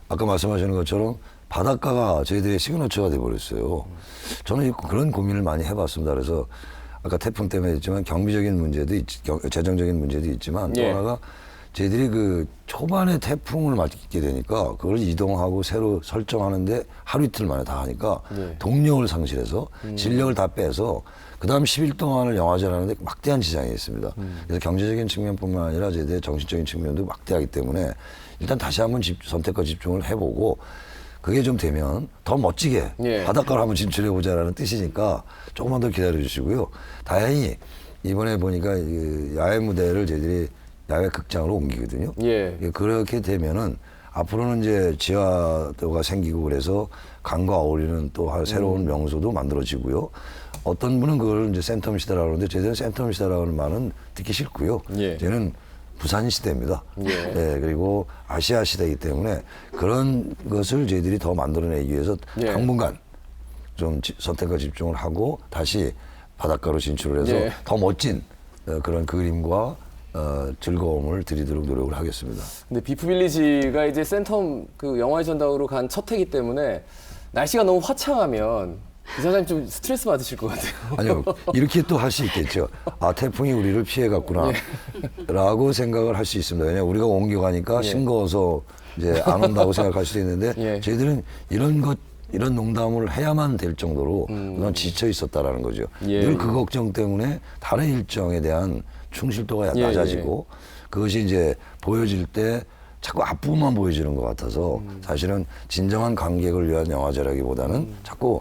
아까 말씀하시는 것처럼 바닷가가 저희들의 시그너처가 돼버렸어요. 저는 그런 고민을 많이 해봤습니다. 그래서 아까 태풍 때문에 있지만 경비적인 문제도 재정적인 문제도 있지만 또 예. 하나가 저희들이 그 초반에 태풍을 맞게 되니까 그걸 이동하고 새로 설정하는데 하루 이틀 만에 다 하니까 예. 동력을 상실해서 진력을 다 빼서 그 다음 10일 동안을 영화제를 하는데 막대한 지장이 있습니다. 그래서 경제적인 측면뿐만 아니라 저희들의 정신적인 측면도 막대하기 때문에 일단 다시 한번 선택과 집중을 해보고 그게 좀 되면 더 멋지게 예. 바닷가로 한번 진출해보자라는 뜻이니까 조금만 더 기다려주시고요. 다행히 이번에 보니까 이 야외 무대를 저희들이 야외 극장으로 옮기거든요. 예. 그렇게 되면은 앞으로는 이제 지하도가 생기고 그래서 강과 어울리는 또 새로운 명소도 만들어지고요. 어떤 분은 그걸 이제 센텀 시대라고 하는데 저희들은 센텀 시대라고 하는 말은 듣기 싫고요. 예. 저희는 부산 시대입니다. 예. 네, 그리고 아시아 시대이기 때문에 그런 것을 저희들이 더 만들어내기 위해서 예. 당분간 좀 선택과 집중을 하고 다시 바닷가로 진출을 해서 예. 더 멋진 그런 그림과 즐거움을 드리도록 노력을 하겠습니다. 근데 비프 빌리지가 이제 센텀 그 영화의 전당으로 간 첫 해기 때문에 날씨가 너무 화창하면 기사장님 좀 스트레스 받으실 것 같아요. 아니요, 이렇게 또 할 수 있겠죠. 아, 태풍이 우리를 피해갔구나. 라고 생각을 할 수 있습니다. 왜냐하면 우리가 옮겨가니까 싱거워서 이제 안 온다고 생각할 수도 있는데 예. 저희들은 이런 농담을 해야만 될 정도로 그동안 지쳐 있었다라는 거죠. 예. 늘 그 걱정 때문에 다른 일정에 대한 충실도가 예, 낮아지고 그것이 이제 보여질 때 자꾸 앞부분만 보여지는 것 같아서 사실은 진정한 관객을 위한 영화제라기보다는 자꾸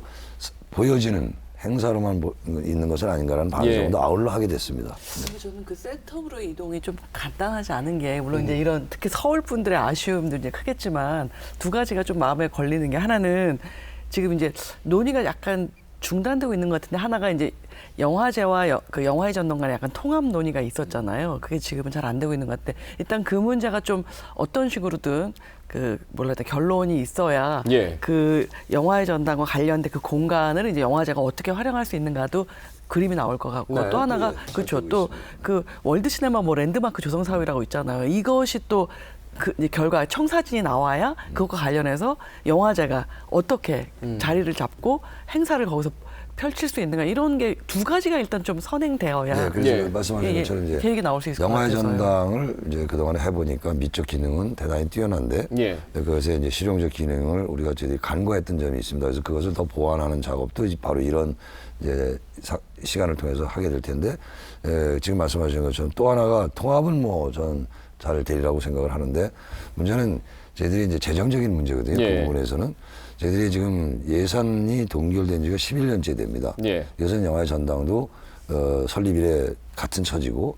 보여지는 행사로만 있는 것은 아닌가라는 반성도 예. 아울러 하게 됐습니다. 그리고 저는 그 센텀으로 이동이 좀 간단하지 않은 게 물론 이제 이런 특히 서울 분들의 아쉬움도 이제 크겠지만 두 가지가 좀 마음에 걸리는 게 하나는 지금 이제 논의가 약간 중단되고 있는 것 같은데 하나가 이제 영화제와 그 영화의 전당 간에 약간 통합 논의가 있었잖아요. 그게 지금은 잘 안 되고 있는 것 같은데 일단 그 문제가 좀 어떤 식으로든 그 몰라 결론이 있어야 예. 그 영화의 전당과 관련된 그 공간을 이제 영화제가 어떻게 활용할 수 있는가도 그림이 나올 것 같고 네. 또 하나가 그렇죠. 또 그 월드 시네마 뭐 랜드마크 조성 사업이라고 있잖아요. 이것이 또 그 결과 청사진이 나와야 그것과 관련해서 영화제가 어떻게 자리를 잡고 행사를 거기서 펼칠 수 있는가 이런 게 두 가지가 일단 좀 선행되어야 네, 그래서 예. 말씀하신 것처럼 이제 계획이 나올 수 있을 것 영화의 같아서요. 전당을 이제 그동안에 해보니까 미적 기능은 대단히 뛰어난데 예. 그것의 이제 실용적 기능을 우리가 저희들이 간과했던 점이 있습니다. 그래서 그것을 더 보완하는 작업도 바로 이런 이제 시간을 통해서 하게 될 텐데 지금 말씀하신 것처럼 또 하나가 통합은 뭐 전 잘 되리라고 생각을 하는데 문제는 저희들이 이제 재정적인 문제거든요. 예. 그 부분에서는 저희들이 지금 예산이 동결된 지가 11년째 됩니다. 예. 예산 영화의 전당도 설립 이래 같은 처지고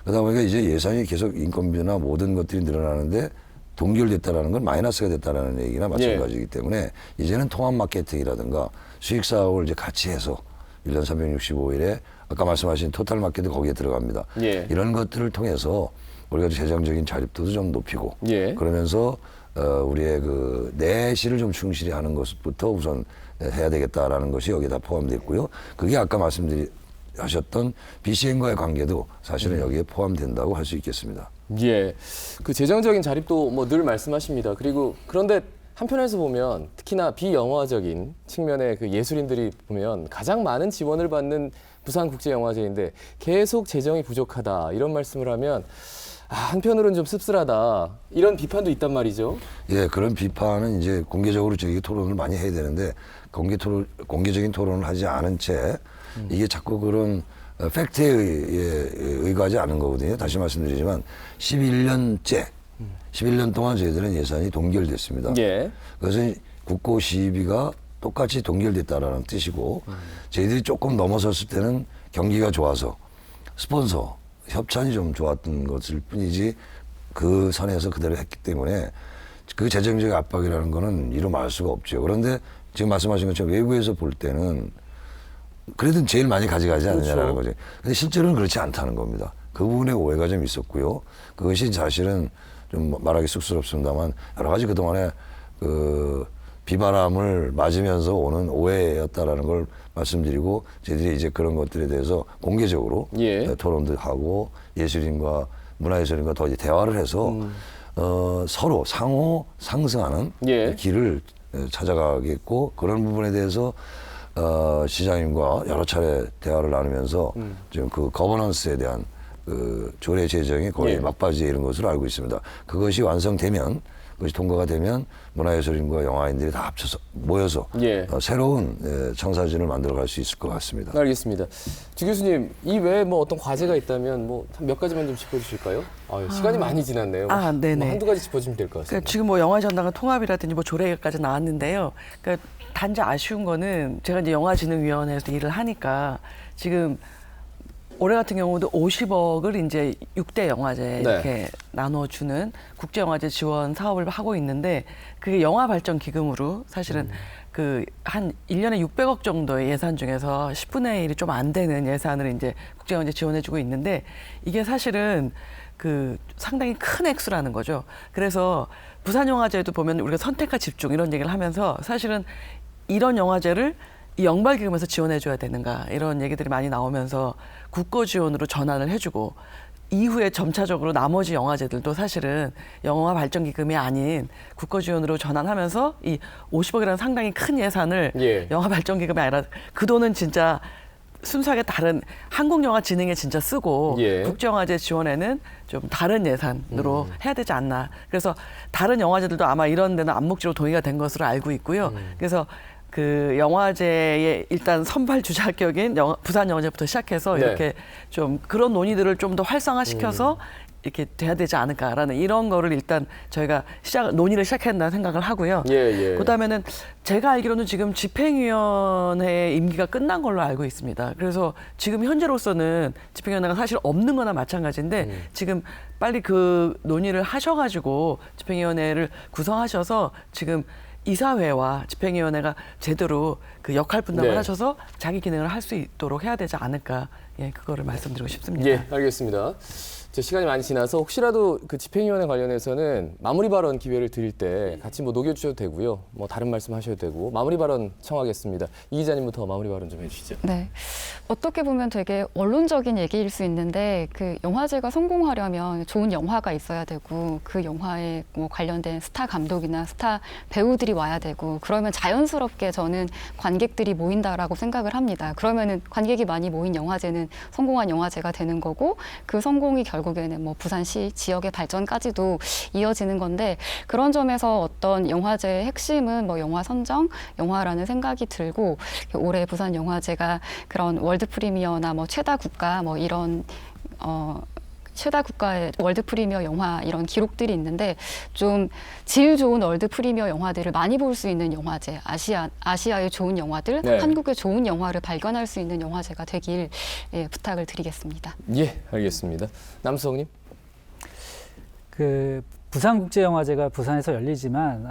그러다 보니까 이제 예산이 계속 인건비나 모든 것들이 늘어나는데 동결됐다라는 건 마이너스가 됐다라는 얘기나 마찬가지이기 때문에 이제는 통합 마케팅이라든가 수익 사업을 이제 같이 해서 1년 365일에 아까 말씀하신 토탈 마켓도 거기에 들어갑니다. 예. 이런 것들을 통해서 우리가 재정적인 자립도도 좀 높이고 예. 그러면서 우리의 그 내실을 좀 충실히 하는 것부터 우선 해야 되겠다라는 것이 여기에 다 포함됐고요. 그게 아까 말씀하셨던 BCN과의 관계도 사실은 여기에 포함된다고 할 수 있겠습니다. 예, 그 재정적인 자립도 뭐 늘 말씀하십니다. 그리고 그런데 한편에서 보면 특히나 비영화적인 측면의 그 예술인들이 보면 가장 많은 지원을 받는 부산국제영화제인데 계속 재정이 부족하다 이런 말씀을 하면 한편으로는 좀 씁쓸하다 이런 비판도 있단 말이죠. 예, 그런 비판은 이제 공개적으로 저희가 토론을 많이 해야 되는데 공개적인 토론을 하지 않은 채 이게 자꾸 그런 팩트에 의거하지 않은 거거든요. 다시 말씀드리지만 11년 동안 저희들은 예산이 동결됐습니다. 예. 그래서 국고 시비가 똑같이 동결됐다라는 뜻이고 저희들이 조금 넘어섰을 때는 경기가 좋아서 스폰서 협찬이 좀 좋았던 것일 뿐이지 그 선에서 그대로 했기 때문에 그 재정적 압박이라는 거는 이루 말할 수가 없죠. 그런데 지금 말씀하신 것처럼 외부에서 볼 때는 그래도 제일 많이 가져가지 않느냐라는 그렇죠. 거죠. 근데 실제로는 그렇지 않다는 겁니다. 그 부분에 오해가 좀 있었고요. 그것이 사실은 좀 말하기 쑥스럽습니다만 여러 가지 그동안에 그 비바람을 맞으면서 오는 오해였다라는 걸 말씀드리고 저희들이 이제 그런 것들에 대해서 공개적으로 예. 토론도 하고 예술인과 문화예술인과 더 이제 대화를 해서 서로 상호 상승하는 예. 길을 찾아가겠고 그런 부분에 대해서 시장님과 여러 차례 대화를 나누면서 지금 그 거버넌스에 대한 그 조례 제정이 거의 예. 막바지에 이른 것으로 알고 있습니다. 그것이 완성되면 그것이 통과가 되면 문화예술인과 영화인들이 다 합쳐서 모여서 예. 새로운 청사진을 만들어갈 수 있을 것 같습니다. 알겠습니다. 주 교수님 이 외에 뭐 어떤 과제가 있다면 뭐 몇 가지만 좀 짚어주실까요? 시간이 많이 지났네요. 네네. 뭐 한두 가지 짚어주면 될 것 같습니다. 그러니까 지금 뭐 영화 전당과 통합이라든지 뭐 조례까지 나왔는데요. 그러니까 단지 아쉬운 거는 제가 이제 영화진흥위원회에서 일을 하니까 지금 올해 같은 경우도 50억을 이제 6대 영화제 이렇게 나눠주는 국제영화제 지원 사업을 하고 있는데 그게 영화 발전 기금으로 사실은 그 한 1년에 600억 정도의 예산 중에서 10분의 1이 좀 안 되는 예산을 이제 국제영화제 지원해주고 있는데 이게 사실은 그 상당히 큰 액수라는 거죠. 그래서 부산영화제도 보면 우리가 선택과 집중 이런 얘기를 하면서 사실은 이런 영화제를 이 영발기금에서 지원해줘야 되는가 이런 얘기들이 많이 나오면서 국고 지원으로 전환을 해주고 이후에 점차적으로 나머지 영화제들도 사실은 영화 발전기금이 아닌 국고 지원으로 전환하면서 이 50억이라는 상당히 큰 예산을 예. 영화 발전기금이 아니라 그 돈은 진짜 순수하게 다른 한국영화진흥에 진짜 쓰고 예. 국제영화제 지원에는 좀 다른 예산으로 해야 되지 않나. 그래서 다른 영화제들도 아마 이런 데는 암묵적으로 동의가 된 것으로 알고 있고요. 그래서 그 영화제의 일단 선발 주자격인 부산영화제부터 시작해서 네. 이렇게 좀 그런 논의들을 좀 더 활성화시켜서 이렇게 돼야 되지 않을까라는 이런 거를 일단 저희가 논의를 시작했다는 생각을 하고요. 예. 그다음에는 제가 알기로는 지금 집행위원회 임기가 끝난 걸로 알고 있습니다. 그래서 지금 현재로서는 집행위원회가 사실 없는 거나 마찬가지인데 지금 빨리 그 논의를 하셔가지고 집행위원회를 구성하셔서 지금 이사회와 집행위원회가 제대로 그 역할 분담을 네. 하셔서 자기 기능을 할 수 있도록 해야 되지 않을까. 예, 그거를 말씀드리고 싶습니다. 예, 알겠습니다. 시간이 많이 지나서 혹시라도 그 집행위원회 관련해서는 마무리 발언 기회를 드릴 때 같이 뭐 녹여주셔도 되고요. 뭐 다른 말씀하셔도 되고 마무리 발언 청하겠습니다. 이 기자님부터 마무리 발언 좀 해주시죠. 네. 어떻게 보면 되게 원론적인 얘기일 수 있는데 그 영화제가 성공하려면 좋은 영화가 있어야 되고 그 영화에 뭐 관련된 스타 감독이나 스타 배우들이 와야 되고 그러면 자연스럽게 저는 관객들이 모인다라고 생각을 합니다. 그러면은 관객이 많이 모인 영화제는 성공한 영화제가 되는 거고 그 성공이 결국에는 뭐 부산시 지역의 발전까지도 이어지는 건데 그런 점에서 어떤 영화제의 핵심은 뭐 영화 선정, 영화라는 생각이 들고 올해 부산 영화제가 그런 월드 프리미어나 뭐 최다 국가 뭐 이런 최다 국가의 월드 프리미어 영화 이런 기록들이 있는데 좀 질 좋은 월드 프리미어 영화들을 많이 볼 수 있는 영화제, 아시아의 좋은 영화들, 네. 한국의 좋은 영화를 발견할 수 있는 영화제가 되길 부탁을 드리겠습니다. 예, 알겠습니다. 남수성님. 그 부산국제영화제가 부산에서 열리지만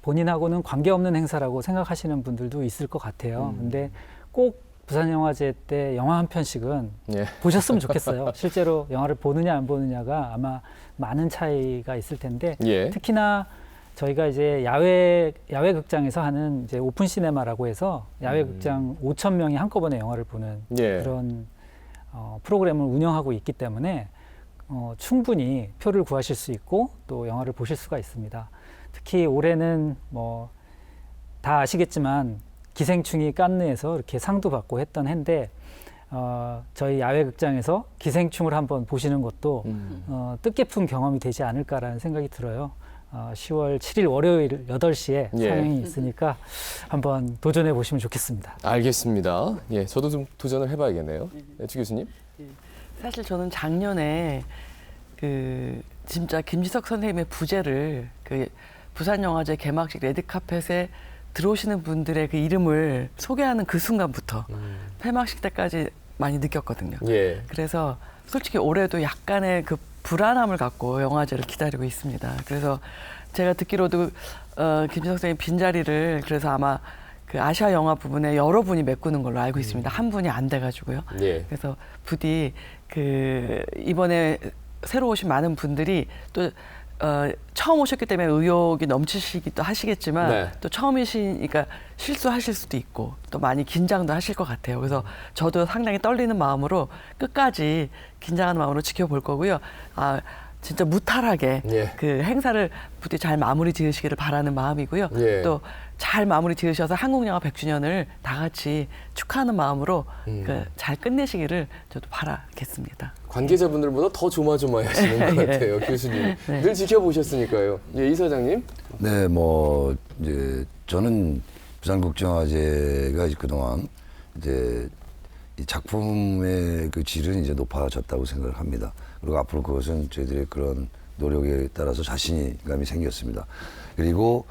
본인하고는 관계없는 행사라고 생각하시는 분들도 있을 것 같아요. 근데 꼭 부산영화제 때 영화 한 편씩은 예. 보셨으면 좋겠어요. 실제로 영화를 보느냐 안 보느냐가 아마 많은 차이가 있을 텐데 예. 특히나 저희가 이제 야외 극장에서 하는 이제 오픈 시네마라고 해서 야외 극장 5천 명이 한꺼번에 영화를 보는 예. 그런 프로그램을 운영하고 있기 때문에 충분히 표를 구하실 수 있고 또 영화를 보실 수가 있습니다. 특히 올해는 뭐 다 아시겠지만 기생충이 깐느에서 이렇게 상도 받고 했던 해인데 저희 야외 극장에서 기생충을 한번 보시는 것도 뜻깊은 경험이 되지 않을까라는 생각이 들어요. 10월 7일 월요일 8시에 예. 상영이 있으니까 한번 도전해 보시면 좋겠습니다. 알겠습니다. 예, 저도 좀 도전을 해봐야겠네요. 네, 주 교수님. 사실 저는 작년에 그 진짜 김지석 선생님의 부제를 그 부산영화제 개막식 레드카펫에 들어오시는 분들의 그 이름을 소개하는 그 순간부터 폐막식 때까지 많이 느꼈거든요. 예. 그래서 솔직히 올해도 약간의 그 불안함을 갖고 영화제를 기다리고 있습니다. 그래서 제가 듣기로도 김지석 선생님 빈자리를 그래서 아마 그 아시아 영화 부분에 여러분이 메꾸는 걸로 알고 있습니다. 한 분이 안 돼가지고요. 예. 그래서 부디 그 이번에 새로 오신 많은 분들이 또 처음 오셨기 때문에 의욕이 넘치시기도 하시겠지만 네. 또 처음이시니까 실수하실 수도 있고 또 많이 긴장도 하실 것 같아요. 그래서 저도 상당히 떨리는 마음으로 끝까지 긴장하는 마음으로 지켜볼 거고요. 진짜 무탈하게 예. 그 행사를 부디 잘 마무리 지으시기를 바라는 마음이고요. 예. 또 잘 마무리 지으셔서 한국영화 100주년을 다 같이 축하하는 마음으로 잘 끝내시기를 저도 바라겠습니다. 관계자분들보다 더 조마조마하시는 것 예. 같아요, 교수님. 네. 늘 지켜보셨으니까요. 예, 이사장님. 네, 뭐 이제 저는 부산국제영화제가 그동안 이제 이 작품의 그 질은 이제 높아졌다고 생각을 합니다. 그리고 앞으로 그것은 저희들의 그런 노력에 따라서 자신감이 생겼습니다. 그리고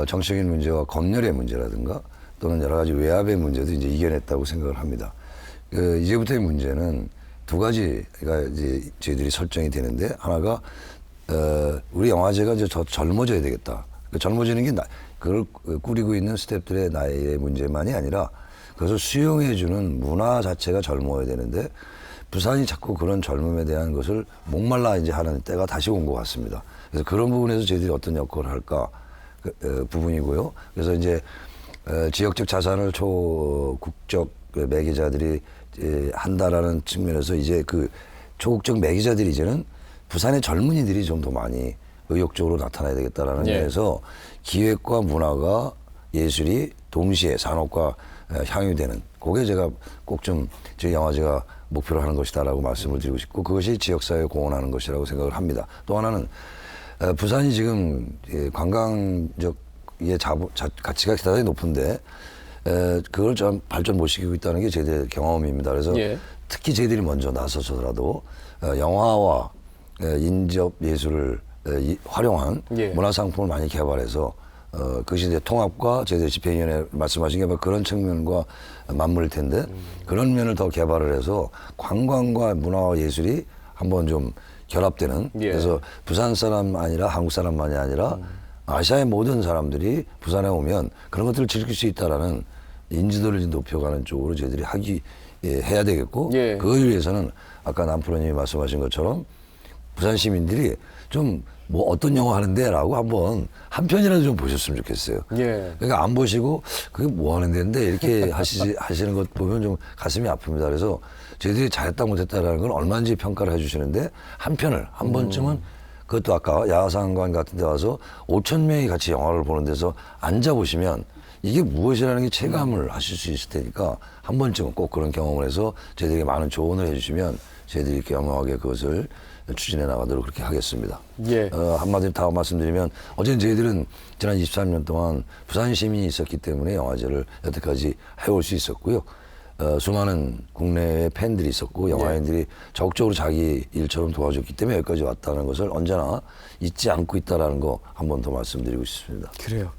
정치적인 문제와 검열의 문제라든가 또는 여러 가지 외압의 문제도 이제 이겨냈다고 생각을 합니다. 이제부터의 문제는 두 가지가 이제 저희들이 설정이 되는데 하나가 우리 영화제가 이제 더 젊어져야 되겠다. 젊어지는 게 그걸 꾸리고 있는 스태프들의 나이의 문제만이 아니라 그것을 수용해주는 문화 자체가 젊어야 되는데 부산이 자꾸 그런 젊음에 대한 것을 목말라 이제 하는 때가 다시 온 것 같습니다. 그래서 그런 부분에서 저희들이 어떤 역할을 할까 부분이고요. 그래서 이제 지역적 자산을 초국적 매개자들이 한다라는 측면에서 이제 그 초국적 매개자들이 이제는 부산의 젊은이들이 좀 더 많이 의욕적으로 나타나야 되겠다라는 예. 면에서 기획과 문화가 예술이 동시에 산업과 향유되는 그게 제가 꼭 좀 저희 영화제가 목표로 하는 것이다라고 말씀을 드리고 싶고 그것이 지역사회에 공헌하는 것이라고 생각을 합니다. 또 하나는 부산이 지금 관광적 가치가 대단히 높은데 그걸 좀 발전 못 시키고 있다는 게 저희들의 경험입니다. 그래서 예. 특히 저희들이 먼저 나서서라도 영화와 인접 예술을 활용한 예. 문화상품을 많이 개발해서 그것이 이제 통합과 저희들 집행위원회 말씀하신 게 바로 그런 측면과 맞물릴 텐데 그런 면을 더 개발을 해서 관광과 문화와 예술이 한번 좀 결합되는 예. 그래서 부산 사람 아니라 한국 사람만이 아니라 아시아의 모든 사람들이 부산에 오면 그런 것들을 즐길 수 있다라는 인지도를 높여가는 쪽으로 저희들이 해야 되겠고 예. 그걸 위해서는 아까 남프로님이 말씀하신 것처럼 부산 시민들이 좀 뭐 어떤 영화 하는데라고 한번 한 편이라도 좀 보셨으면 좋겠어요. 예. 그러니까 안 보시고 그게 뭐 하는 데인데 이렇게 하시는 것 보면 좀 가슴이 아픕니다. 그래서 저희들이 잘했다 못했다라는 건 얼마든지 평가를 해주시는데 한 편을 한 번쯤은 그것도 아까 야상관 같은 데 와서 5천 명이 같이 영화를 보는 데서 앉아보시면 이게 무엇이라는 게 체감을 하실 수 있을 테니까 한 번쯤은 꼭 그런 경험을 해서 저희들에게 많은 조언을 해주시면 저희들이 겸허하게 그것을 추진해 나가도록 그렇게 하겠습니다. 예. 한마디로 다 말씀드리면 어제는 저희들은 지난 23년 동안 부산 시민이 있었기 때문에 영화제를 여태까지 해올 수 있었고요. 수많은 국내의 팬들이 있었고 영화인들이 적극적으로 자기 일처럼 도와줬기 때문에 여기까지 왔다는 것을 언제나 잊지 않고 있다는 거 한 번 더 말씀드리고 싶습니다. 그래요.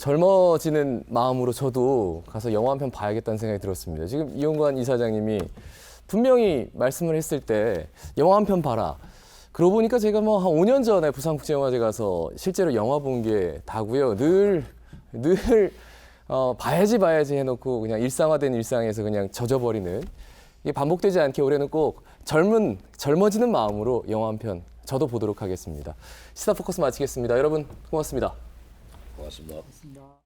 젊어지는 마음으로 저도 가서 영화 한 편 봐야겠다는 생각이 들었습니다. 지금 이용관 이사장님이 분명히 말씀을 했을 때 영화 한 편 봐라. 그러고 보니까 제가 뭐 한 5년 전에 부산국제영화제 가서 실제로 영화 본 게 다고요. 늘 봐야지 해놓고 그냥 일상화된 일상에서 그냥 젖어버리는 이게 반복되지 않게 올해는 꼭 젊어지는 마음으로 영화 한 편 저도 보도록 하겠습니다. 시사포커스 마치겠습니다. 여러분 고맙습니다. 고맙습니다.